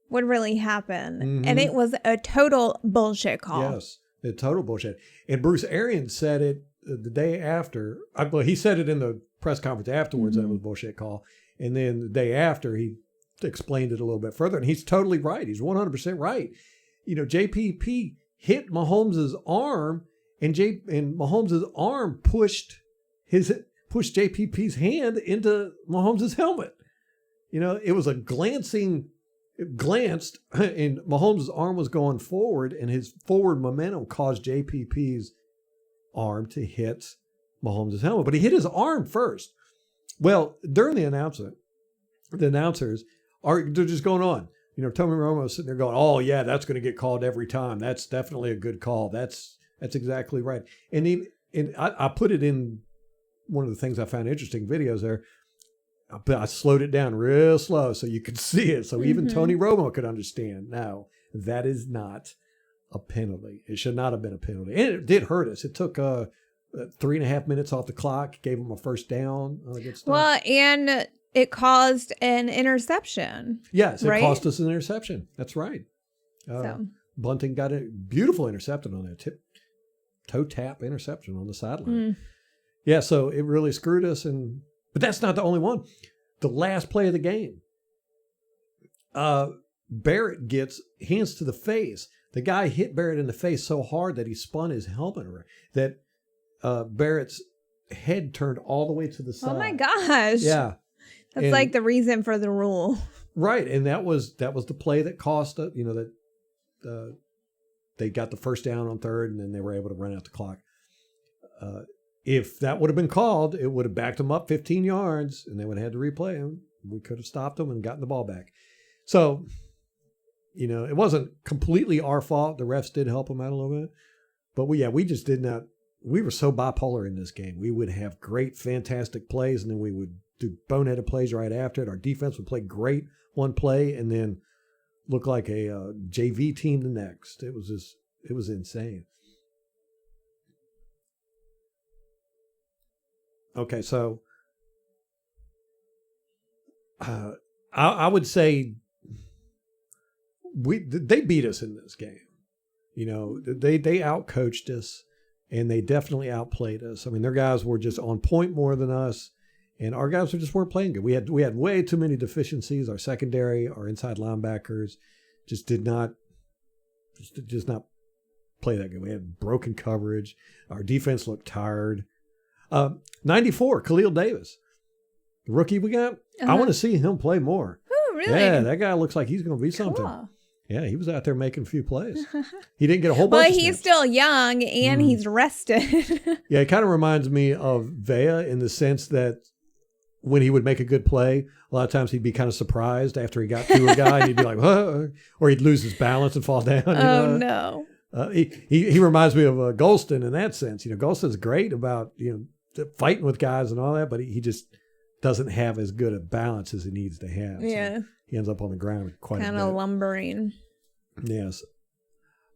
what really happened. Mm-hmm. And it was a total bullshit call. Yes, a total bullshit. And Bruce Arians said it the day after. He said it in the press conference afterwards that it was a bullshit call. And then the day after, he explained it a little bit further. And he's totally right. He's 100% right. You know, JPP hit Mahomes' arm, and Mahomes' arm pushed JPP's hand into Mahomes' helmet. You know, it was a glancing glanced, and Mahomes' arm was going forward, and his forward momentum caused JPP's arm to hit Mahomes' helmet. But he hit his arm first. Well, during the announcement, the announcers they're just going on. Tony Romo's sitting there going, "Oh yeah, that's going to get called every time. That's definitely a good call. That's exactly right." And I put it in one of the things I found interesting videos there. But I slowed it down real slow so you could see it. So even Tony Romo could understand. No, that is not a penalty. It should not have been a penalty. And it did hurt us. It took 3.5 minutes off the clock, gave them a first down. All that good stuff. Well, and it caused an interception. Yes, it right? cost us an interception. That's right. Bunting got a beautiful interception on that toe tap interception on the sideline. Yeah, so it really screwed us. But that's not the only one. The last play of the game, Barrett gets hands to the face. The guy hit Barrett in the face so hard that he spun his helmet around, that Barrett's head turned all the way to the side. Oh my gosh. Yeah. That's like the reason for the rule. Right. And that was the play that cost us, that they got the first down on third, and then they were able to run out the clock. If that would have been called, it would have backed them up 15 yards, and they would have had to replay them. We could have stopped them and gotten the ball back. So, it wasn't completely our fault. The refs did help them out a little bit. But we just did not. We were so bipolar in this game. We would have great, fantastic plays, and then we would do boneheaded plays right after it. Our defense would play great one play and then look like a JV team the next. It was insane. Okay, so I would say they beat us in this game. They outcoached us, and they definitely outplayed us. I mean, their guys were just on point more than us, and our guys just weren't playing good. We had way too many deficiencies. Our secondary, our inside linebackers, just did not play that good. We had broken coverage. Our defense looked tired. 94, Khalil Davis, the rookie we got. I want to see him play more. Oh, really? Yeah, that guy looks like he's going to be something. Cool. Yeah, he was out there making a few plays. He didn't get a whole bunch. Well, of he's snaps. still young and he's rested. Yeah, it kind of reminds me of Vea in the sense that when he would make a good play, a lot of times he'd be kind of surprised after he got to a guy, and he'd be like, "Whoa," or he'd lose his balance and fall down. No. He reminds me of Golston in that sense. Golston's great about fighting with guys and all that, but he just doesn't have as good a balance as he needs to have. Yeah. So he ends up on the ground quite a bit. Kind of lumbering. Yes.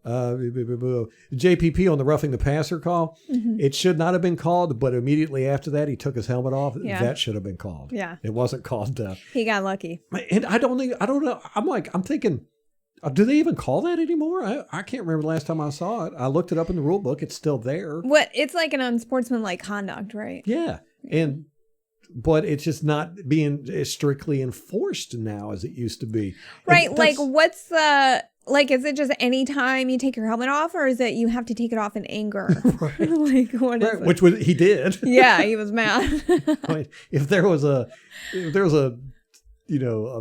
JPP on the roughing the passer call. Mm-hmm. It should not have been called, but immediately after that, he took his helmet off. Yeah. That should have been called. Yeah. It wasn't called. He got lucky. And I don't know. I'm thinking, do they even call that anymore? I can't remember the last time I saw it. I looked it up in the rule book. It's still there. It's like an unsportsmanlike conduct, right? Yeah. But it's just not being as strictly enforced now as it used to be. Right. Like, what's the, is it just any time you take your helmet off, or is it you have to take it off in anger? Right. What is it? Which he did. Yeah, he was mad. I mean, if there was a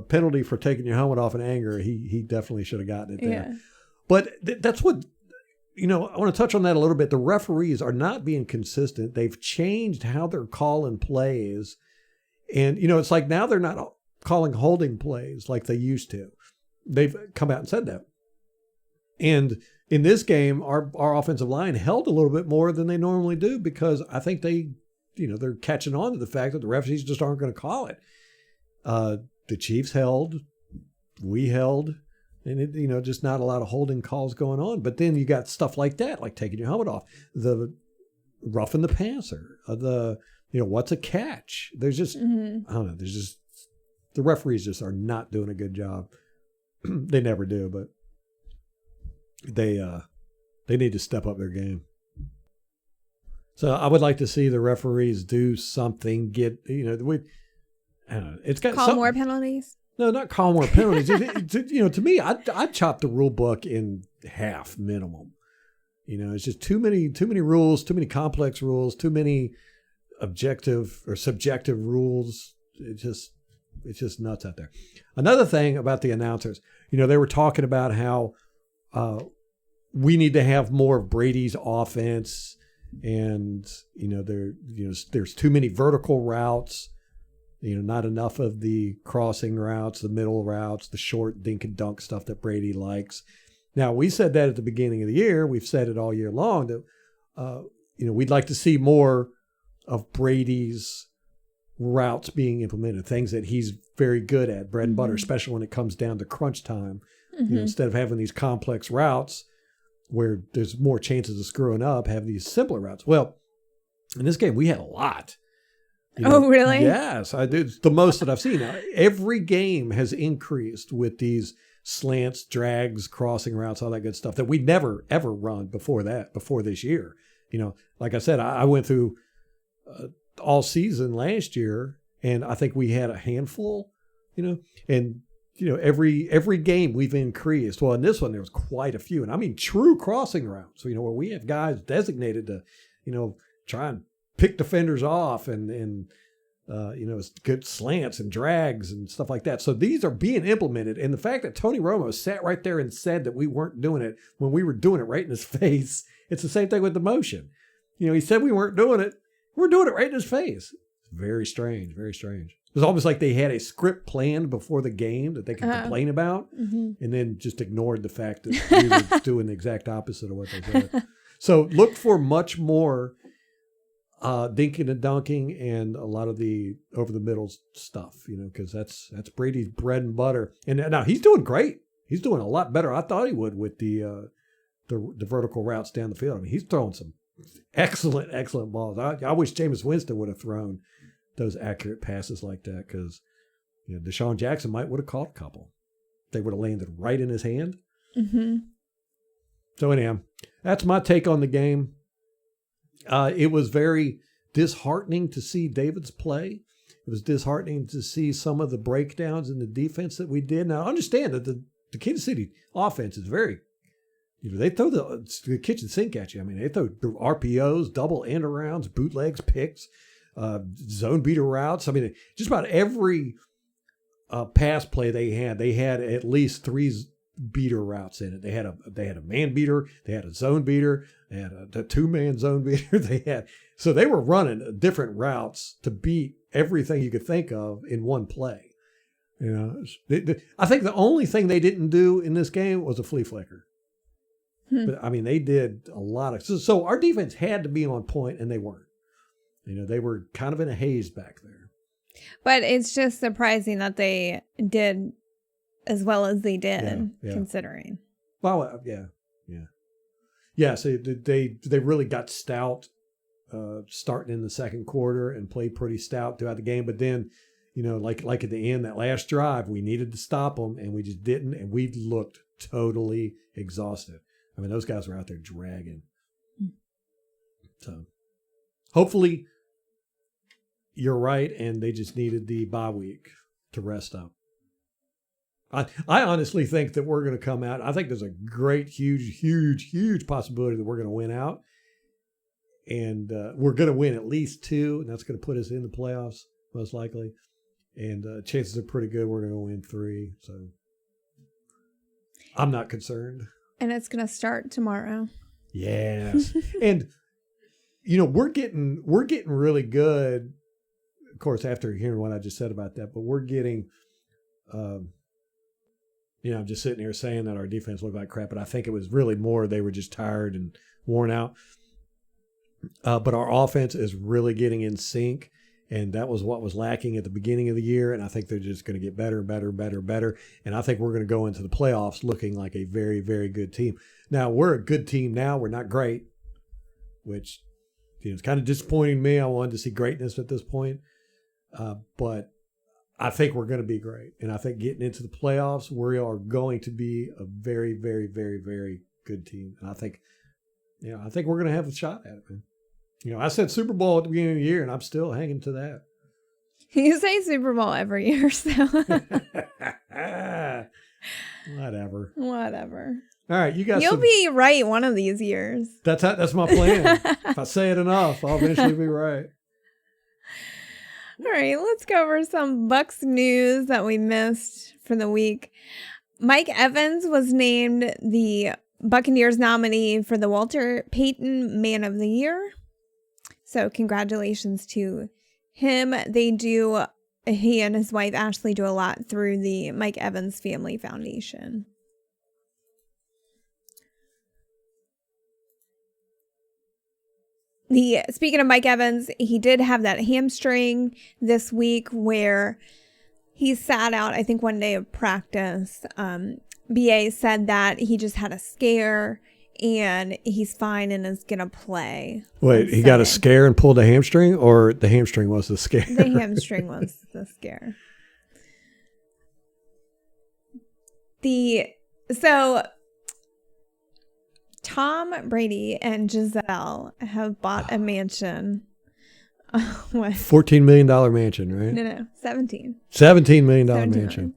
penalty for taking your helmet off in anger, he definitely should have gotten it there. Yeah. But that's what, I want to touch on that a little bit. The referees are not being consistent. They've changed how they're calling plays. And, it's like now they're not calling holding plays like they used to. They've come out and said that. And in this game, our offensive line held a little bit more than they normally do, because I think they're catching on to the fact that the referees just aren't going to call it. The Chiefs held, we held, and just not a lot of holding calls going on. But then you got stuff like that, like taking your helmet off, the roughing the passer, what's a catch? There's just, I don't know, the referees just are not doing a good job. They never do, but they need to step up their game. So I would like to see the referees do something, it's got Call more penalties? No, not call more penalties. To me, I'd chop the rule book in half minimum. It's just too many rules, too many complex rules, too many objective or subjective rules. It just, it's just nuts out there. Another thing about the announcers, they were talking about how we need to have more of Brady's offense, and there's too many vertical routes. Not enough of the crossing routes, the middle routes, the short dink and dunk stuff that Brady likes. Now, we said that at the beginning of the year. We've said it all year long that, we'd like to see more of Brady's routes being implemented, things that he's very good at, bread and butter, especially when it comes down to crunch time. Instead of having these complex routes where there's more chances of screwing up, have these simpler routes. Well, in this game, we had a lot. Oh, really? Yes, I did. The most that I've seen. Every game has increased with these slants, drags, crossing routes, all that good stuff that we never, ever run before this year. Like I said, I went through all season last year, and I think we had a handful, every game we've increased. Well, in this one, there was quite a few. And I mean, true crossing routes, where we have guys designated to, try and pick defenders off and good slants and drags and stuff like that. So these are being implemented. And the fact that Tony Romo sat right there and said that we weren't doing it when we were doing it right in his face, it's the same thing with the motion. He said we weren't doing it. We're doing it right in his face. Very strange, very strange. It was almost like they had a script planned before the game that they could complain about, and then just ignored the fact that we were doing the exact opposite of what they said. So look for much more dinking and dunking and a lot of the over the middle stuff, because that's Brady's bread and butter. And now he's doing great. He's doing a lot better. I thought he would with the vertical routes down the field. I mean, he's throwing some excellent balls. I wish Jameis Winston would have thrown those accurate passes like that, because Deshaun Jackson would have caught a couple. They would have landed right in his hand. So anyhow, that's my take on the game. It was very disheartening to see David's play. It was disheartening to see some of the breakdowns in the defense that we did. Now, I understand that the Kansas City offense is very, they throw the kitchen sink at you. I mean, they throw RPOs, double end arounds, bootlegs, picks, zone beater routes. I mean, just about every pass play they had at least three beater routes in it. They had a man beater, they had a zone beater, they had a two-man zone beater. So they were running different routes to beat everything you could think of in one play. I think the only thing they didn't do in this game was a flea flicker. But I mean, they did a lot of. So our defense had to be on point, and they weren't. They were kind of in a haze back there. But it's just surprising that they did as well as they did, considering. Well, yeah. So they really got stout starting in the second quarter and played pretty stout throughout the game. But then, like at the end, that last drive, we needed to stop them, and we just didn't. And we looked totally exhausted. I mean, those guys were out there dragging. So hopefully you're right, and they just needed the bye week to rest up. I honestly think that we're going to come out. I think there's a great, huge possibility that we're going to win out. And we're going to win at least 2, and that's going to put us in the playoffs, most likely. And chances are pretty good we're going to win 3. So I'm not concerned. And it's going to start tomorrow. Yes. And, we're getting really good, of course, after hearing what I just said about that, but we're getting, I'm just sitting here saying that our defense looked like crap, but I think it was really more they were just tired and worn out. But our offense is really getting in sync, and that was what was lacking at the beginning of the year, and I think they're just going to get better. And I think we're going to go into the playoffs looking like a very, very good team. Now, we're a good team now. We're not great, which it's kind of disappointing me. I wanted to see greatness at this point. But I think we're going to be great. And I think getting into the playoffs, we are going to be a very, very, very, very good team. And I think we're going to have a shot at it, man. I said Super Bowl at the beginning of the year, and I'm still hanging to that. You say Super Bowl every year, so. Whatever. All right, You'll be right one of these years. That's my plan. If I say it enough, I'll eventually be right. All right, let's go over some Bucs news that we missed for the week. Mike Evans was named the Buccaneers nominee for the Walter Payton Man of the Year. So congratulations to him. He and his wife Ashley do a lot through the Mike Evans Family Foundation. Speaking of Mike Evans, he did have that hamstring this week where he sat out, I think, one day of practice. BA said that he just had a scare and he's fine and is going to play. Wait, he got a scare and pulled a hamstring, or the hamstring was the scare? The hamstring was the scare. So Tom Brady and Giselle have bought a mansion. What? $14 million mansion, right? No, 17. $17 million mansion.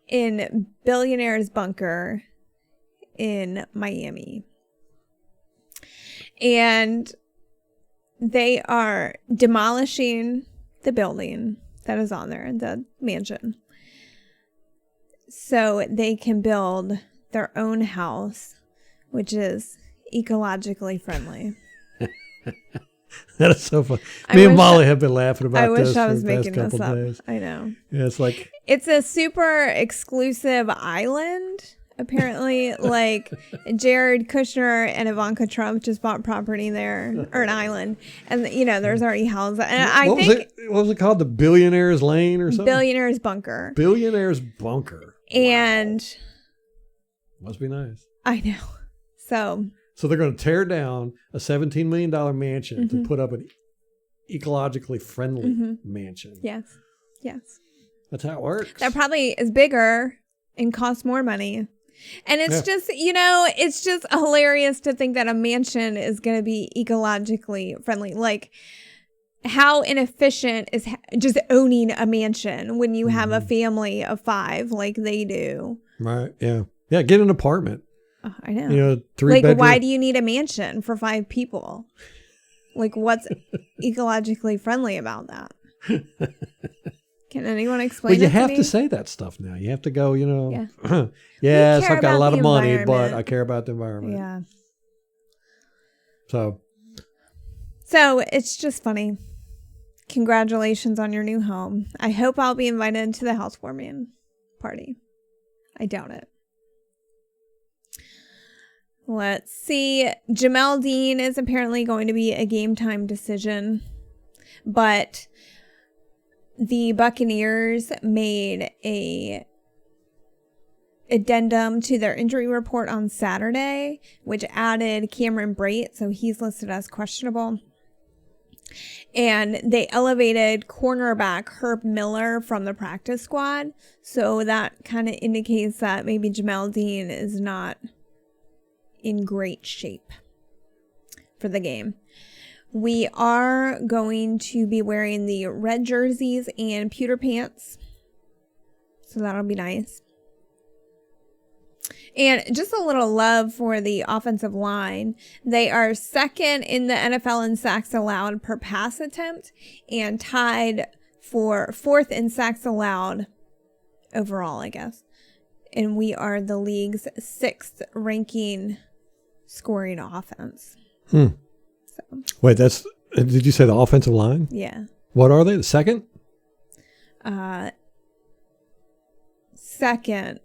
In Billionaire's Bunker in Miami. And they are demolishing the building that is on there, the mansion, so they can build their own house, which is ecologically friendly. That is so fun. Me and Molly have been laughing about this. I wish I was for the making past this couple up. days. I know. Yeah, it's like, it's a super exclusive island. Apparently, like Jared Kushner and Ivanka Trump just bought property there, or an island, and there's already houses. And what was it called? The Billionaire's Lane or something? Billionaire's Bunker. Billionaire's Bunker. And must be nice. I know. So they're going to tear down a $17 million mansion to put up an ecologically friendly mansion. Yes. That's how it works. That probably is bigger and costs more money. And it's it's just hilarious to think that a mansion is going to be ecologically friendly. Like, how inefficient is just owning a mansion when you have a family of 5 like they do? Right. Yeah. Yeah. Get an apartment. Oh, I know. 3 bedroom. Why do you need a mansion for 5 people? Like, what's ecologically friendly about that? Can anyone explain it to me? Well, you have to say that stuff now. You have to go, Yeah. Yes, I've got a lot of money, but I care about the environment. Yeah. So it's just funny. Congratulations on your new home. I hope I'll be invited to the housewarming party. I doubt it. Let's see. Jamel Dean is apparently going to be a game time decision, but the Buccaneers made a addendum to their injury report on Saturday, which added Cameron Brate, so he's listed as questionable. And they elevated cornerback Herb Miller from the practice squad, so that kind of indicates that maybe Jamel Dean is not in great shape for the game. We are going to be wearing the red jerseys and pewter pants, so that'll be nice. And just a little love for the offensive line. They are second in the NFL in sacks allowed per pass attempt and tied for 4th in sacks allowed overall, I guess. And we are the league's 6th ranking scoring offense. So. Wait, did you say the offensive line? Yeah. What are they? The second? Second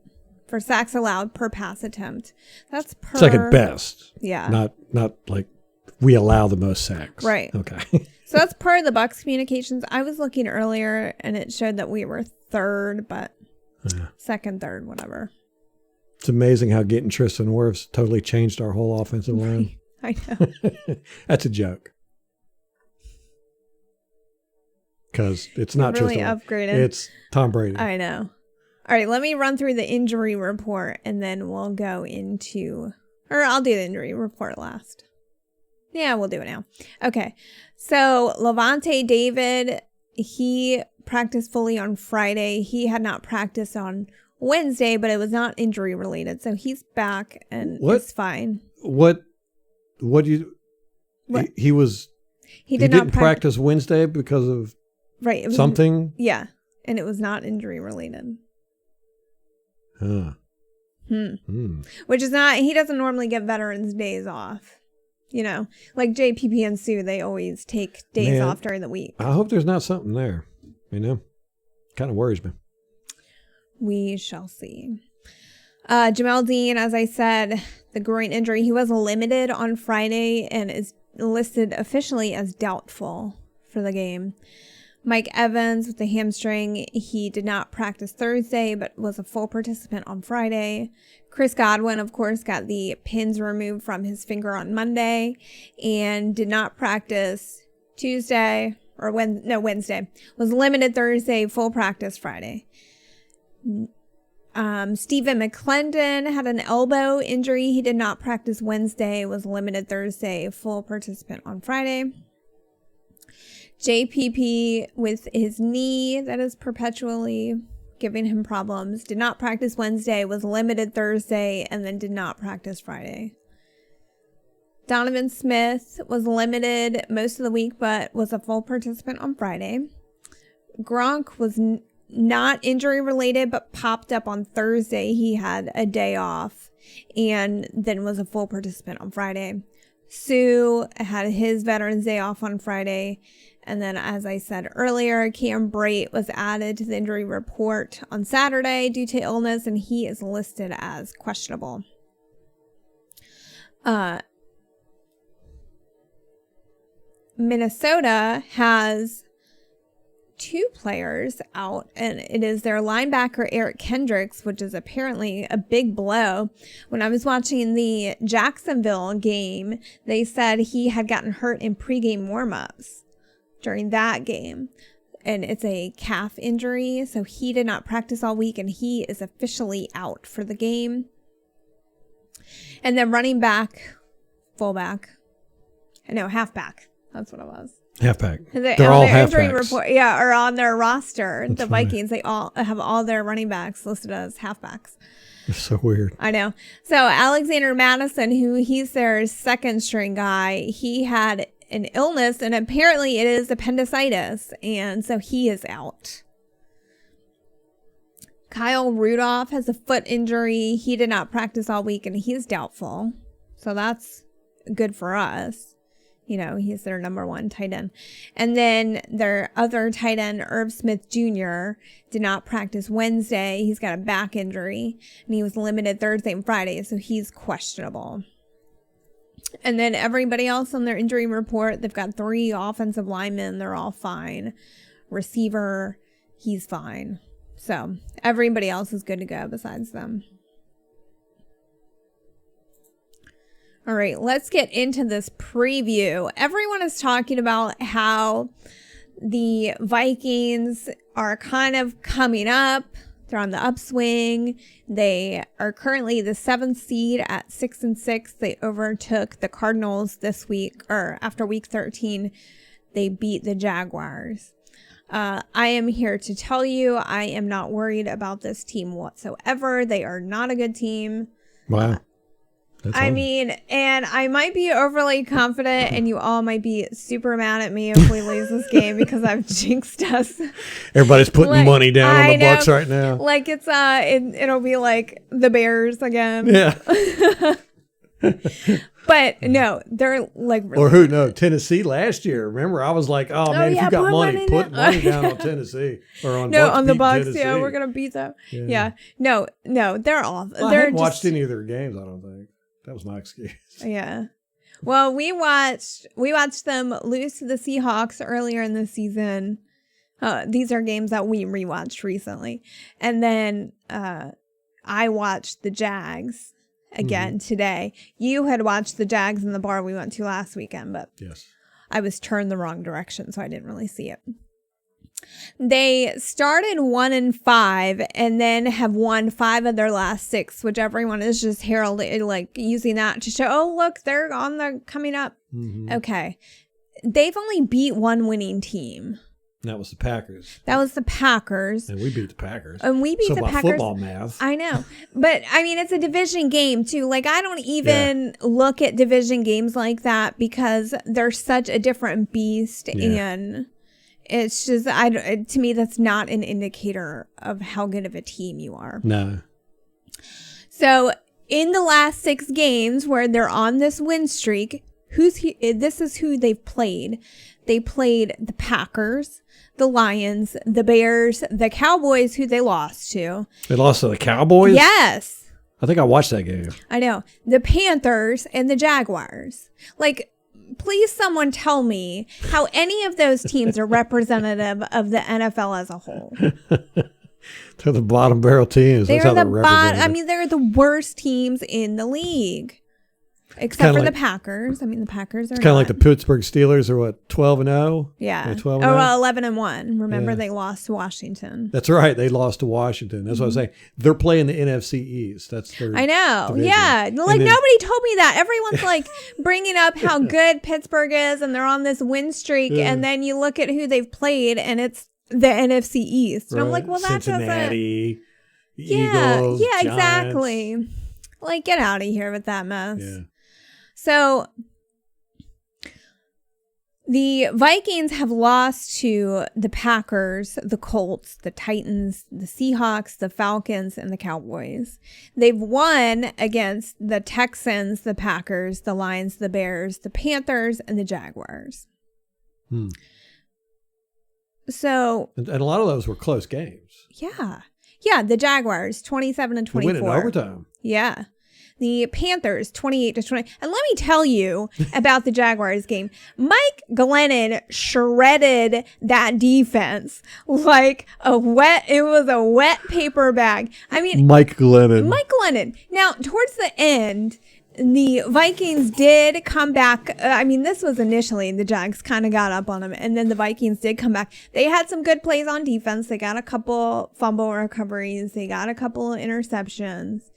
for sacks allowed per pass attempt. That's per second best. Yeah. Not like we allow the most sacks. Right. Okay. So that's per the Bucs communications. I was looking earlier and it showed that we were 3rd, but second, 3rd, whatever. It's amazing how getting Tristan Wirfs totally changed our whole offensive line. I know. That's a joke. Because it's not really Tristan. Upgraded. It's Tom Brady. I know. All right, let me run through the injury report and then we'll go into, or I'll do the injury report last. Yeah, we'll do it now. Okay. So Lavonte David, he practiced fully on Friday. He had not practiced on Wednesday, but it was not injury related. So he's back and it's fine. What do you, What? He didn't practice Wednesday because of Right. It was, something. Yeah. And it was not injury related. Huh. Which is not, he doesn't normally get veterans days off. You know, like JPP and Sue, they always take days off during the week. I hope there's not something there. You know, kind of worries me. We shall see. Jamel Dean, as I said, the groin injury, he was limited on Friday and is listed officially as doubtful for the game. Mike Evans with the hamstring, he did not practice Thursday, but was a full participant on Friday. Chris Godwin, of course, got the pins removed from his finger on Monday and did not practice Tuesday or Wednesday. Was limited Thursday, full practice Friday. Stephen Mclendon had an elbow injury. He did not practice Wednesday, was limited Thursday, full participant on Friday. JPP with his knee that is perpetually giving him problems. Did not practice Wednesday, was limited Thursday, and then did not practice Friday. Donovan Smith was limited most of the week, but was a full participant on Friday. Gronk was not injury related, but popped up on Thursday. He had a day off and then was a full participant on Friday. Sue had his Veterans Day off on Friday. And then, as I said earlier, Cam Brate was added to the injury report on Saturday due to illness, and he is listed as questionable. Minnesota has 2 players out, and it is their linebacker Eric Kendricks, which is apparently a big blow. When I was watching the Jacksonville game, they said he had gotten hurt in pregame warmups during that game, and it's a calf injury, so he did not practice all week, and he is officially out for the game. And then running back, halfback. That's what it was. Halfback. They're all halfbacks. Or on their roster, That's the Vikings, they all have all their running backs listed as halfbacks. It's so weird. I know. So Alexander Madison, he's their second string guy, he had an illness, and apparently it is appendicitis, and so he is out. Kyle Rudolph has a foot injury. He did not practice all week, and he's doubtful. So that's good for us. You know, he's their number 1 tight end. And then their other tight end, Irv Smith Jr., did not practice Wednesday. He's got a back injury, and he was limited Thursday and Friday, so he's questionable. And then everybody else on their injury report, they've got 3 offensive linemen. They're all fine. Receiver, he's fine. So everybody else is good to go besides them. All right, let's get into this preview. Everyone is talking about how the Vikings are kind of coming up. They're on the upswing. They are currently the 7th seed at 6-6. They overtook the Cardinals this week, or after week 13, they beat the Jaguars. I am here to tell you, I am not worried about this team whatsoever. They are not a good team. Wow. I mean, and I might be overly confident, and you all might be super mad at me if we lose this game because I've jinxed us. Everybody's putting money down on the Bucs right now. Like it's it'll be like the Bears again. Yeah. But no, they're like really or who? No, Tennessee last year. Remember, I was like, "Oh man, if you got money, put money down on Tennessee or on on the Bucs. Tennessee. Yeah, we're gonna beat them. Yeah. No, they're off. Well, I haven't watched any of their games. I don't think. That was my excuse. Yeah. Well, we watched them lose to the Seahawks earlier in the season. These are games that we rewatched recently. And then I watched the Jags again today. You had watched the Jags in the bar we went to last weekend, but yes, I was turned the wrong direction, so I didn't really see it. They started 1-5 and then have won 5 of their last 6, which everyone is just heralded, like using that to show, oh, look, they're on the coming up. Okay. They've only beat one winning team. That was the Packers. That was the Packers. And we beat the Packers. And we beat the Packers. Football math. I know. But, I mean, it's a division game, too. Like, I don't even look at division games like that because they're such a different beast. Yeah. It's just, to me, that's not an indicator of how good of a team you are. No. So in the last 6 games where they're on this win streak, this is who they've played. They played the Packers, the Lions, the Bears, the Cowboys, who they lost to. They lost to the Cowboys? Yes. I think I watched that game. I know. The Panthers and the Jaguars. Like, please someone tell me how any of those teams are representative of the NFL as a whole. They're the bottom barrel teams. That's how they're represented. I mean, they're the worst teams in the league. Except for the Packers. I mean, the Packers are kind of like the Pittsburgh Steelers are what, 12-0? Yeah. Or 12-0? Well, 11-1. Remember, they lost to Washington. That's right. They lost to Washington. That's what I was saying. They're playing the NFC East. That's their I know. division. Yeah. Like, nobody told me that. Everyone's like bringing up how good Pittsburgh is and they're on this win streak. Yeah. And then you look at who they've played and it's the NFC East. And I'm like, well, that Cincinnati, doesn't. Eagles, Yeah, Giants. exactly. Like, get out of here with that mess. Yeah. So the Vikings have lost to the Packers, the Colts, the Titans, the Seahawks, the Falcons, and the Cowboys. They've won against the Texans, the Packers, the Lions, the Bears, the Panthers, and the Jaguars. So, And a lot of those were close games. yeah. Yeah, the Jaguars, 27-24. They win in overtime. Yeah. The Panthers, 28-20. And let me tell you about the Jaguars game. Mike Glennon shredded that defense like it was a wet paper bag. I mean, Mike Glennon. Now, towards the end, the Vikings did come back. I mean, this was initially the Jags kind of got up on them, and then the Vikings did come back. They had some good plays on defense. They got a couple fumble recoveries. They got a couple of interceptions.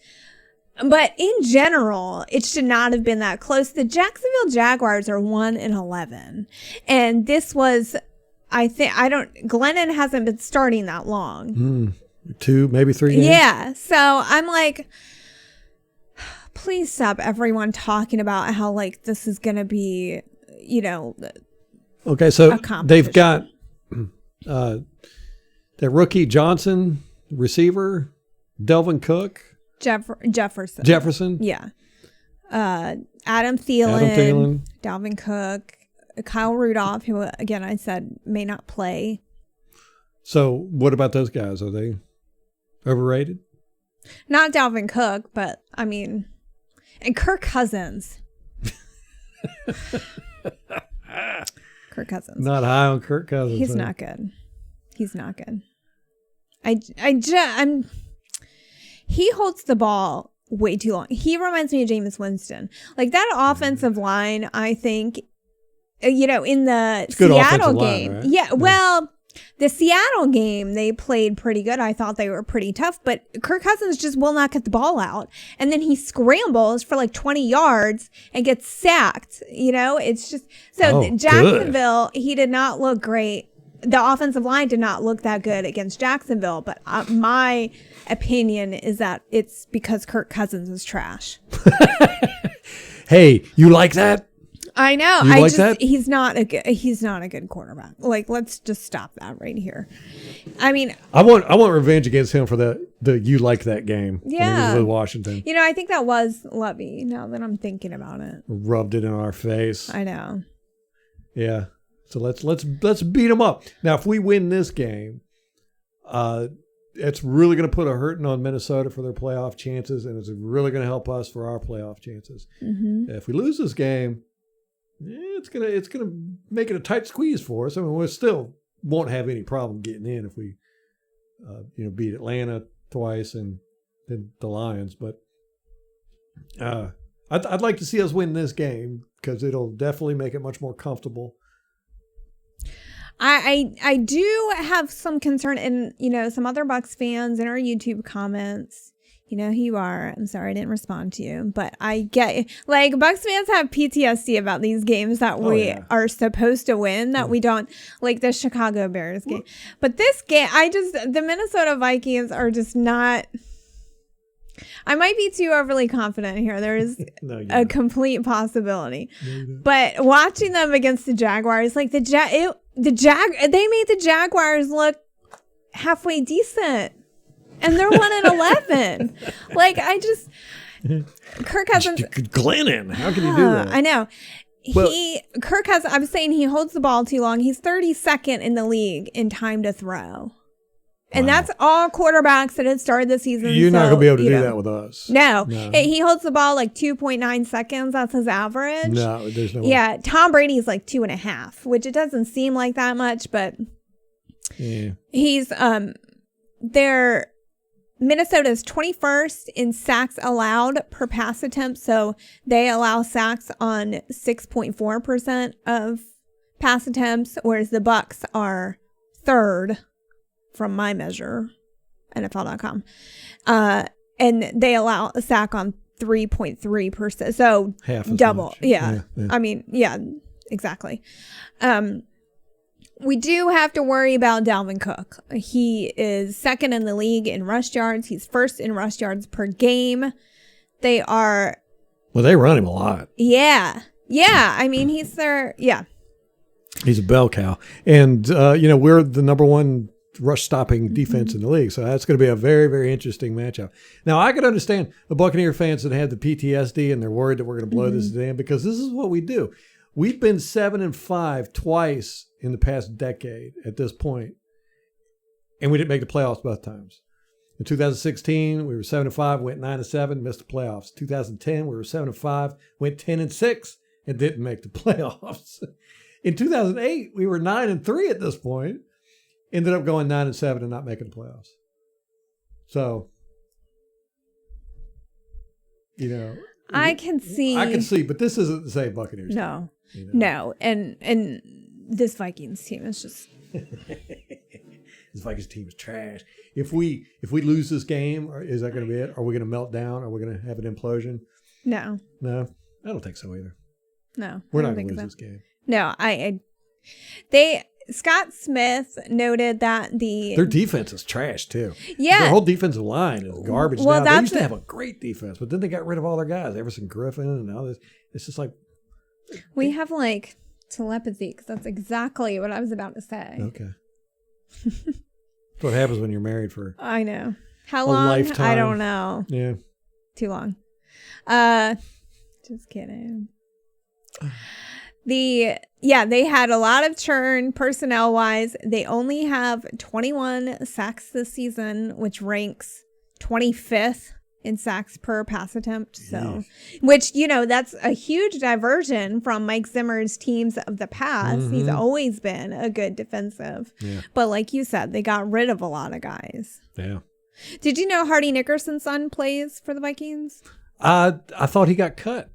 But in general, it should not have been that close. The Jacksonville Jaguars are 1-11. And this was, Glennon hasn't been starting that long. 2, maybe 3 games. Yeah. So I'm like, please stop everyone talking about how like this is going to be, Okay, so they've got competition. the rookie Johnson, receiver, Delvin Cook. Jefferson. Yeah. Adam Thielen. Dalvin Cook. Kyle Rudolph, who, again, I said may not play. So what about those guys? Are they overrated? Not Dalvin Cook, but, I mean, and Kirk Cousins. Kirk Cousins. Not high on Kirk Cousins. He's not good. He holds the ball way too long. He reminds me of Jameis Winston. Like that offensive line, I think, in the Seattle game. Line, right? Yeah, well, the Seattle game, they played pretty good. I thought they were pretty tough, but Kirk Cousins just will not get the ball out. And then he scrambles for like 20 yards and gets sacked. It's just, Jacksonville, he did not look great. The offensive line did not look that good against Jacksonville, but my opinion is that it's because Kirk Cousins is trash. Hey, you like that? I know. That? He's not a good quarterback. Like, let's just stop that right here. I mean, I want revenge against him for the you like that game. Yeah, when he was with Washington. I think that was Lovey. Now that I'm thinking about it, rubbed it in our face. I know. Yeah. So let's beat them up. Now, if we win this game, it's really going to put a hurting on Minnesota for their playoff chances, and it's really going to help us for our playoff chances. Mm-hmm. If we lose this game, it's gonna make it a tight squeeze for us. I mean, we still won't have any problem getting in if we, beat Atlanta twice and then the Lions. But I'd like to see us win this game because it'll definitely make it much more comfortable. I do have some concern, and some other Bucs fans in our YouTube comments. You know who you are. I'm sorry I didn't respond to you, but I get like Bucs fans have PTSD about these games that we are supposed to win that we don't, like the Chicago Bears game. But this game, the Minnesota Vikings are just not. I might be too overly confident here. There is complete possibility. But watching them against the Jaguars, like they made the Jaguars look halfway decent, and they're 1-11. Like, Kirk Cousins. Glennon, how can you do that? I know. Kirk Cousins, I'm saying he holds the ball too long. He's 32nd in the league in time to throw. And that's all quarterbacks that had started the season. You're not going to be able to do that with us. No. He holds the ball like 2.9 seconds. That's his average. No, there's no way. Yeah, Tom Brady's like 2.5, which it doesn't seem like that much, but he's Minnesota's 21st in sacks allowed per pass attempt. So they allow sacks on 6.4% of pass attempts, whereas the Bucs are third from my measure, NFL.com. And they allow a sack on 3.3%. So half as double. Much. Yeah. I mean, exactly. We do have to worry about Dalvin Cook. He is second in the league in rush yards. He's first in rush yards per game. They run him a lot. Yeah. Yeah. I mean, he's their, He's a bell cow. And, we're the number one rush stopping defense in the league. So that's going to be a very, very interesting matchup. Now, I could understand the Buccaneer fans that have the PTSD and they're worried that we're going to blow this down, because this is what we do. We've been 7-5 twice in the past decade at this point, and we didn't make the playoffs both times. In 2016, we were 7-5, went 9-7, missed the playoffs. 2010, we were 7-5, went 10-6, and didn't make the playoffs. In 2008, we were 9-3 at this point, ended up going 9-7 and not making the playoffs. So, I can see, but this isn't the same Buccaneers. No, no, and this Vikings team is just. This Vikings team is trash. If we lose this game, is that going to be it? Are we going to melt down? Are we going to have an implosion? No, I don't think so either. No, we're not going to lose this game. No, Scott Smith noted that their defense is trash too. Yeah, their whole defensive line is garbage. Well, now they used to have a great defense, but then they got rid of all their guys, Everson Griffin, and all this. It's just like we have like telepathy, because that's exactly what I was about to say. Okay, that's what happens when you're married for. I know how long. Lifetime. I don't know. Yeah, too long. Just kidding. They had a lot of churn personnel wise. They only have 21 sacks this season, which ranks 25th in sacks per pass attempt. So, which, that's a huge diversion from Mike Zimmer's teams of the past. Mm-hmm. He's always been a good defensive. Yeah. But like you said, they got rid of a lot of guys. Yeah. Did you know Hardy Nickerson's son plays for the Vikings? I thought he got cut.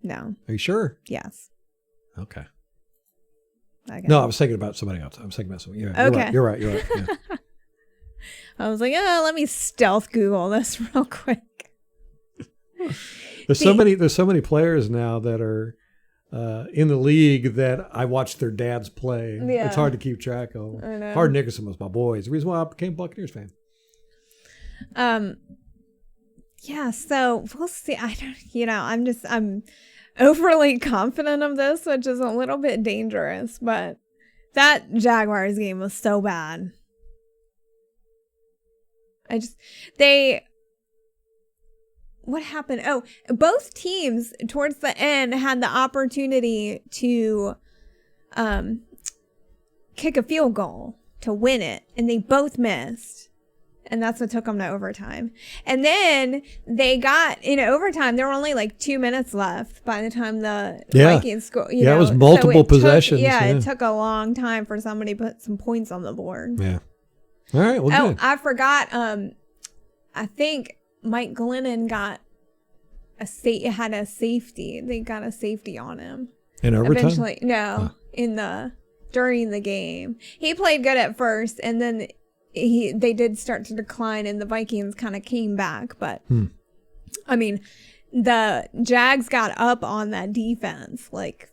No. Are you sure? Yes. Okay. No, I was thinking about somebody else. I was thinking about somebody. Yeah, okay. You're right. Yeah. I was like, let me stealth Google this real quick. There's so many players now that are in the league that I watch their dads play. Yeah. It's hard to keep track of. I know. Hardy Nickerson was my boy. It's the reason why I became a Buccaneers fan. Yeah, so we'll see. I'm overly confident of this, which is a little bit dangerous, but that Jaguars game was so bad. What happened? Oh, both teams towards the end had the opportunity to kick a field goal to win it, and they both missed. And that's what took them to overtime. And then they got in overtime. There were only like 2 minutes left by the time the Vikings scored. It was multiple possessions. It took a long time for somebody to put some points on the board. Yeah. All right. Well, good. I forgot. I think Mike Glennon had a safety. They got a safety on him. In overtime? Eventually, no, during the game. He played good at first, and then they did start to decline, and the Vikings kind of came back. But I mean, the Jags got up on that defense like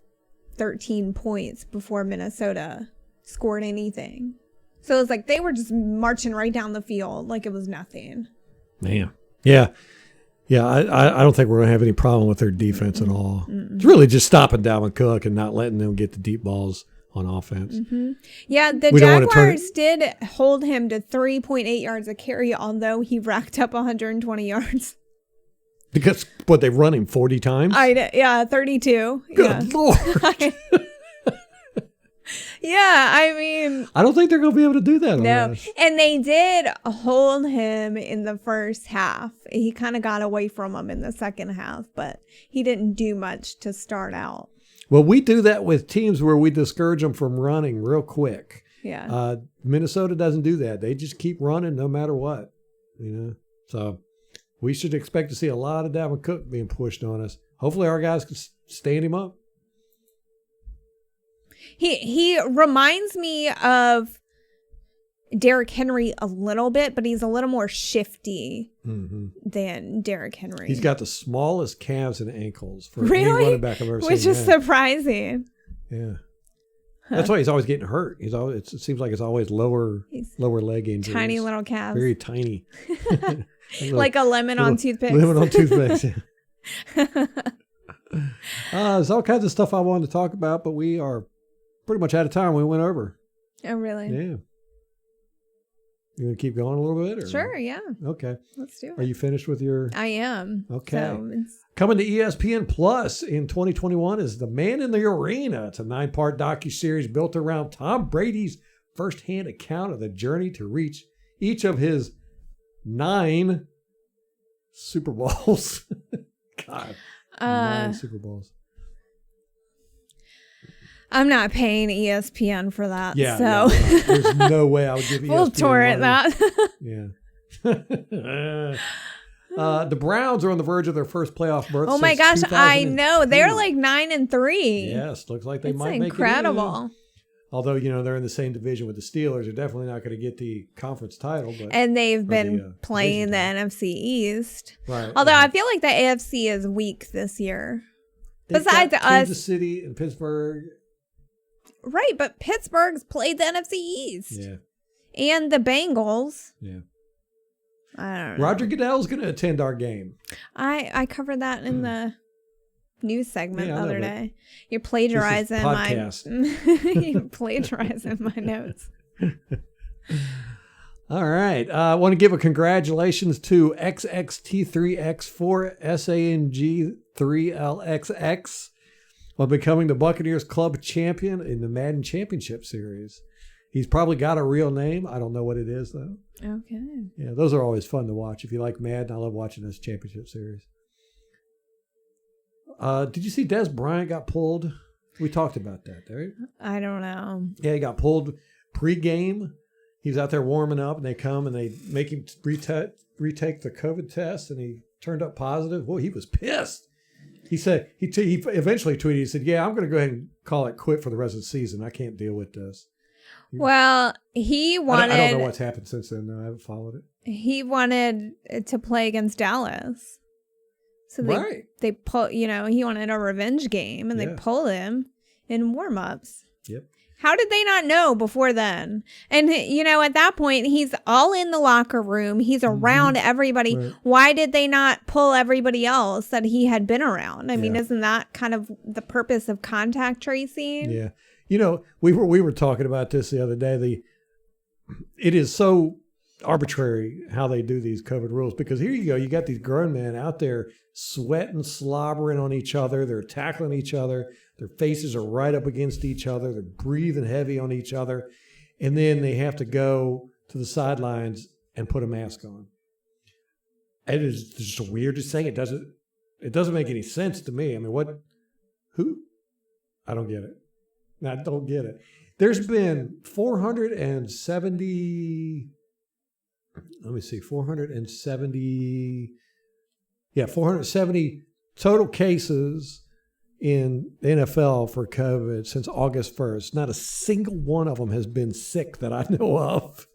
13 points before Minnesota scored anything. So it was like they were just marching right down the field like it was nothing. Man, yeah. I don't think we're gonna have any problem with their defense at all. It's really just stopping Dalvin Cook and not letting them get the deep balls on offense. Mm-hmm. Yeah, the We don't wanna turn Jaguars did hold him to 3.8 yards a carry, although he racked up 120 yards. Because, they run him 40 times? 32. Good Lord. Yeah, I mean... I don't think they're going to be able to do that on No, us. and they did hold him in the first half. He kind of got away from him in the second half, but he didn't do much to start out. Well, we do that with teams where we discourage them from running real quick. Yeah. Minnesota doesn't do that. They just keep running no matter what. So we should expect to see a lot of Dalvin Cook being pushed on us. Hopefully our guys can stand him up. He reminds me of Derrick Henry a little bit, but he's a little more shifty than Derrick Henry. He's got the smallest calves and ankles for any really, running back I've ever seen. which is surprising. Yeah, that's why he's always getting hurt. It seems like it's always lower leg injuries. Tiny little calves, very tiny, like a lemon on toothpicks. Lemon on toothpicks. Yeah. There's all kinds of stuff I wanted to talk about, but we are pretty much out of time. We went over. Oh, really? Yeah. You want to keep going a little bit? Or? Sure, yeah. Okay. Let's do it. Are you finished with your... I am. Okay. So coming to ESPN Plus in 2021 is The Man in the Arena. It's a 9-part docuseries built around Tom Brady's firsthand account of the journey to reach each of his 9 Super Bowls. God. 9 Super Bowls. I'm not paying ESPN for that. Yeah, so yeah, there's no way I would give ESPN we'll torrent money. that. Yeah. The Browns are on the verge of their first playoff berth. Oh my since gosh, I 2002. know. They're like 9-3. Yes, looks like they It's might make it. incredible. Although, they're in the same division with the Steelers. They're definitely not going to get the conference title. But And they've been the, playing the division NFC East. right. Although I feel like the AFC is weak this year. They've Besides got us. Kansas City and Pittsburgh. Right, but Pittsburgh's played the NFC East. Yeah. And the Bengals. Yeah. I don't know. Roger Goodell's going to attend our game. I covered that in the news segment Yeah, the I know, other but day. You're plagiarizing you're plagiarizing my notes. All right. I want to give a congratulations to XXT3X4SANG3LXX on becoming the Buccaneers club champion in the Madden Championship Series. He's probably got a real name. I don't know what it is, though. Okay. Yeah, those are always fun to watch. If you like Madden, I love watching this championship series. Did you see Des Bryant got pulled? We talked about that, right? I don't know. Yeah, he got pulled pre-game. He was out there warming up, and they come and they make him retake the COVID test, and he turned up positive. Well, he was pissed. He said he eventually tweeted. He said, "Yeah, I'm going to go ahead and call it quit for the rest of the season. I can't deal with this." Well, he wanted. I don't know what's happened since then. Though. I haven't followed it. He wanted to play against Dallas, so they pull. He wanted a revenge game, and they pulled him in warm-ups. Yep. How did they not know before then? And, at that point, he's all in the locker room. He's around everybody. Right. Why did they not pull everybody else that he had been around? I mean, isn't that kind of the purpose of contact tracing? Yeah. We were talking about this the other day. It is so arbitrary how they do these COVID rules, because here you go. You got these grown men out there sweating, slobbering on each other. They're tackling each other. Their faces are right up against each other. They're breathing heavy on each other. And then they have to go to the sidelines and put a mask on. It is just the weirdest thing. It doesn't make any sense to me. I mean, who? I don't get it. I don't get it. There's been 470 total cases in the NFL for COVID since August 1st. Not a single one of them has been sick that I know of.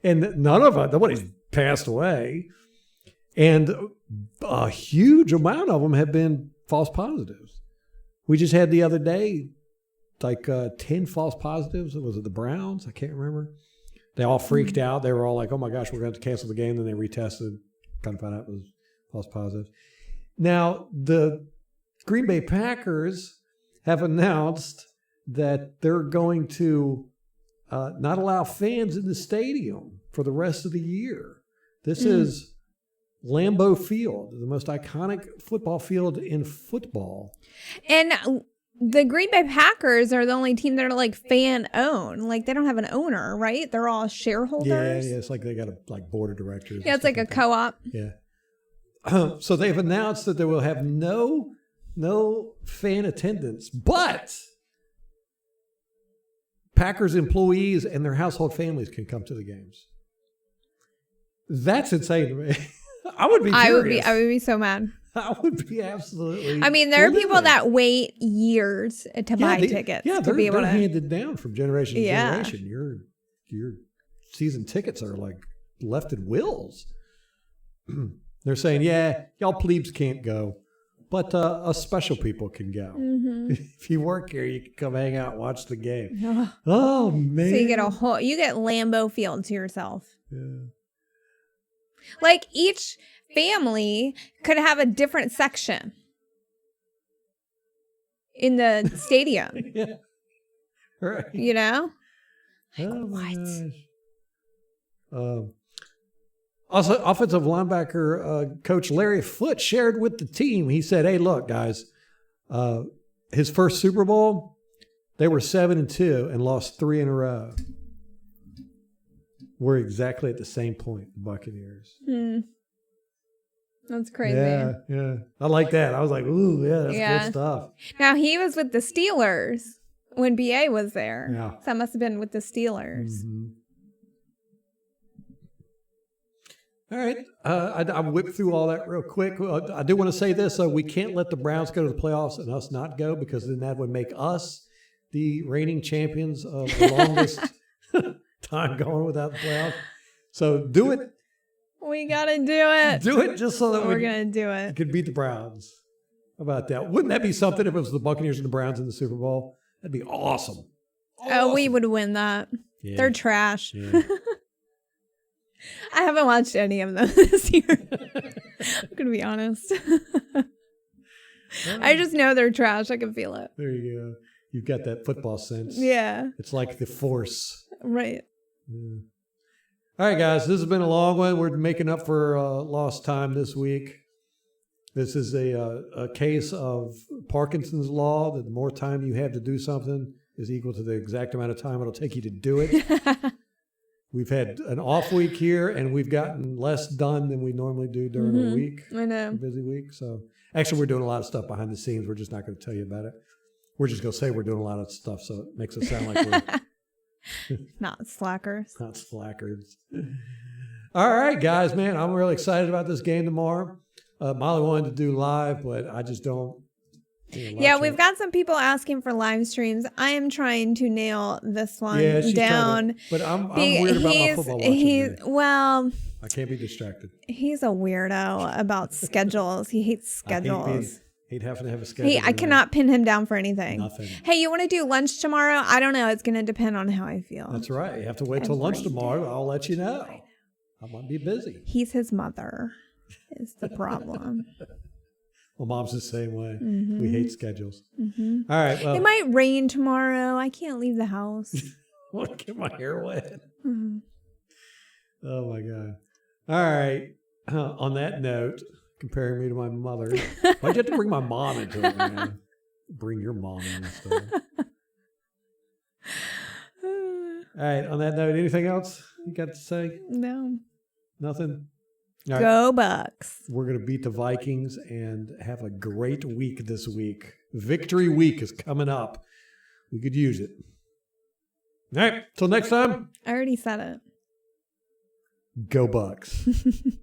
And nobody's passed away. And a huge amount of them have been false positives. We just had the other day, 10 false positives. Was it the Browns? I can't remember. They all freaked out. They were all like, oh my gosh, we're going to have to cancel the game. Then they retested. Kind of found out it was false positives. Now, the Green Bay Packers have announced that they're going to not allow fans in the stadium for the rest of the year. This is Lambeau Field, the most iconic football field in football. And the Green Bay Packers are the only team that are like fan owned. Like they don't have an owner, right? They're all shareholders. Yeah, it's like they got a board of directors. Yeah, it's like a co-op. Yeah. So they've announced that they will have no fan attendance, but Packers employees and their household families can come to the games. That's insane to me. I would be furious. I would be so mad. I would be absolutely. I mean, there are people that wait years to buy tickets. Yeah, to be able they're to handed down from generation to generation. Your season tickets are like left in wills. They're saying, yeah, y'all plebes can't go, but us special people can go. Mm-hmm. If you work here, you can come hang out and watch the game. Oh man! So you get Lambeau Field to yourself. Yeah. Like each family could have a different section in the stadium. Yeah. Right. You know? Like, oh what? Also, offensive linebacker coach Larry Foote shared with the team. He said, hey, look, guys, his first Super Bowl, they were 7-2 and lost 3 in a row. We're exactly at the same point, the Buccaneers. That's crazy. Yeah. I like that. I was like, ooh, yeah, that's good stuff. Now, he was with the Steelers when BA was there. Yeah. So that must have been with the Steelers. Mm-hmm. All right. I whipped through all that real quick. I do want to say this. We can't let the Browns go to the playoffs and us not go, because then that would make us the reigning champions of the longest time going without the playoffs. So do it. We got to do it. Do it just so that we're going to do it. Could beat the Browns. How about that? Wouldn't that be something if it was the Buccaneers and the Browns in the Super Bowl? That'd be awesome. Oh, we would win that. Yeah. They're trash. Yeah. I haven't watched any of them this year. I'm going to be honest. I just know they're trash. I can feel it. There you go. You've got that football sense. Yeah. It's like the Force. Right. Yeah. All right, guys. This has been a long one. We're making up for lost time this week. This is a case of Parkinson's law, that the more time you have to do something is equal to the exact amount of time it'll take you to do it. We've had an off week here, and we've gotten less done than we normally do during a week. I know. A busy week. So actually, we're doing a lot of stuff behind the scenes. We're just not going to tell you about it. We're just going to say we're doing a lot of stuff, so it makes us sound like we're not slackers. Not slackers. All right, guys, man, I'm really excited about this game tomorrow. Molly wanted to do live, but I just don't. Yeah, we've got some people asking for live streams. I am trying to nail this one down. But I'm weird about my football watching. Well, I can't be distracted. He's a weirdo about schedules. He hates schedules. He'd have to have a schedule. I cannot pin him down for anything. Nothing. Hey, you want to do lunch tomorrow? I don't know. It's going to depend on how I feel. That's right. You have to wait till lunch tomorrow. I'll let you know. I might be busy. He's his mother is the problem. Well, Mom's the same way. Mm-hmm. We hate schedules. Mm-hmm. All right. Well, it might rain tomorrow. I can't leave the house. I want to get my hair wet. Mm-hmm. Oh, my God. All right. On that note, comparing me to my mother. Why'd you have to bring my mom into it, man? Bring your mom in and stuff. All right. On that note, anything else you got to say? No. Nothing? All right. Go Bucs. We're going to beat the Vikings and have a great week this week. Victory week is coming up. We could use it. All right. Till next time. I already said it. Go Bucs.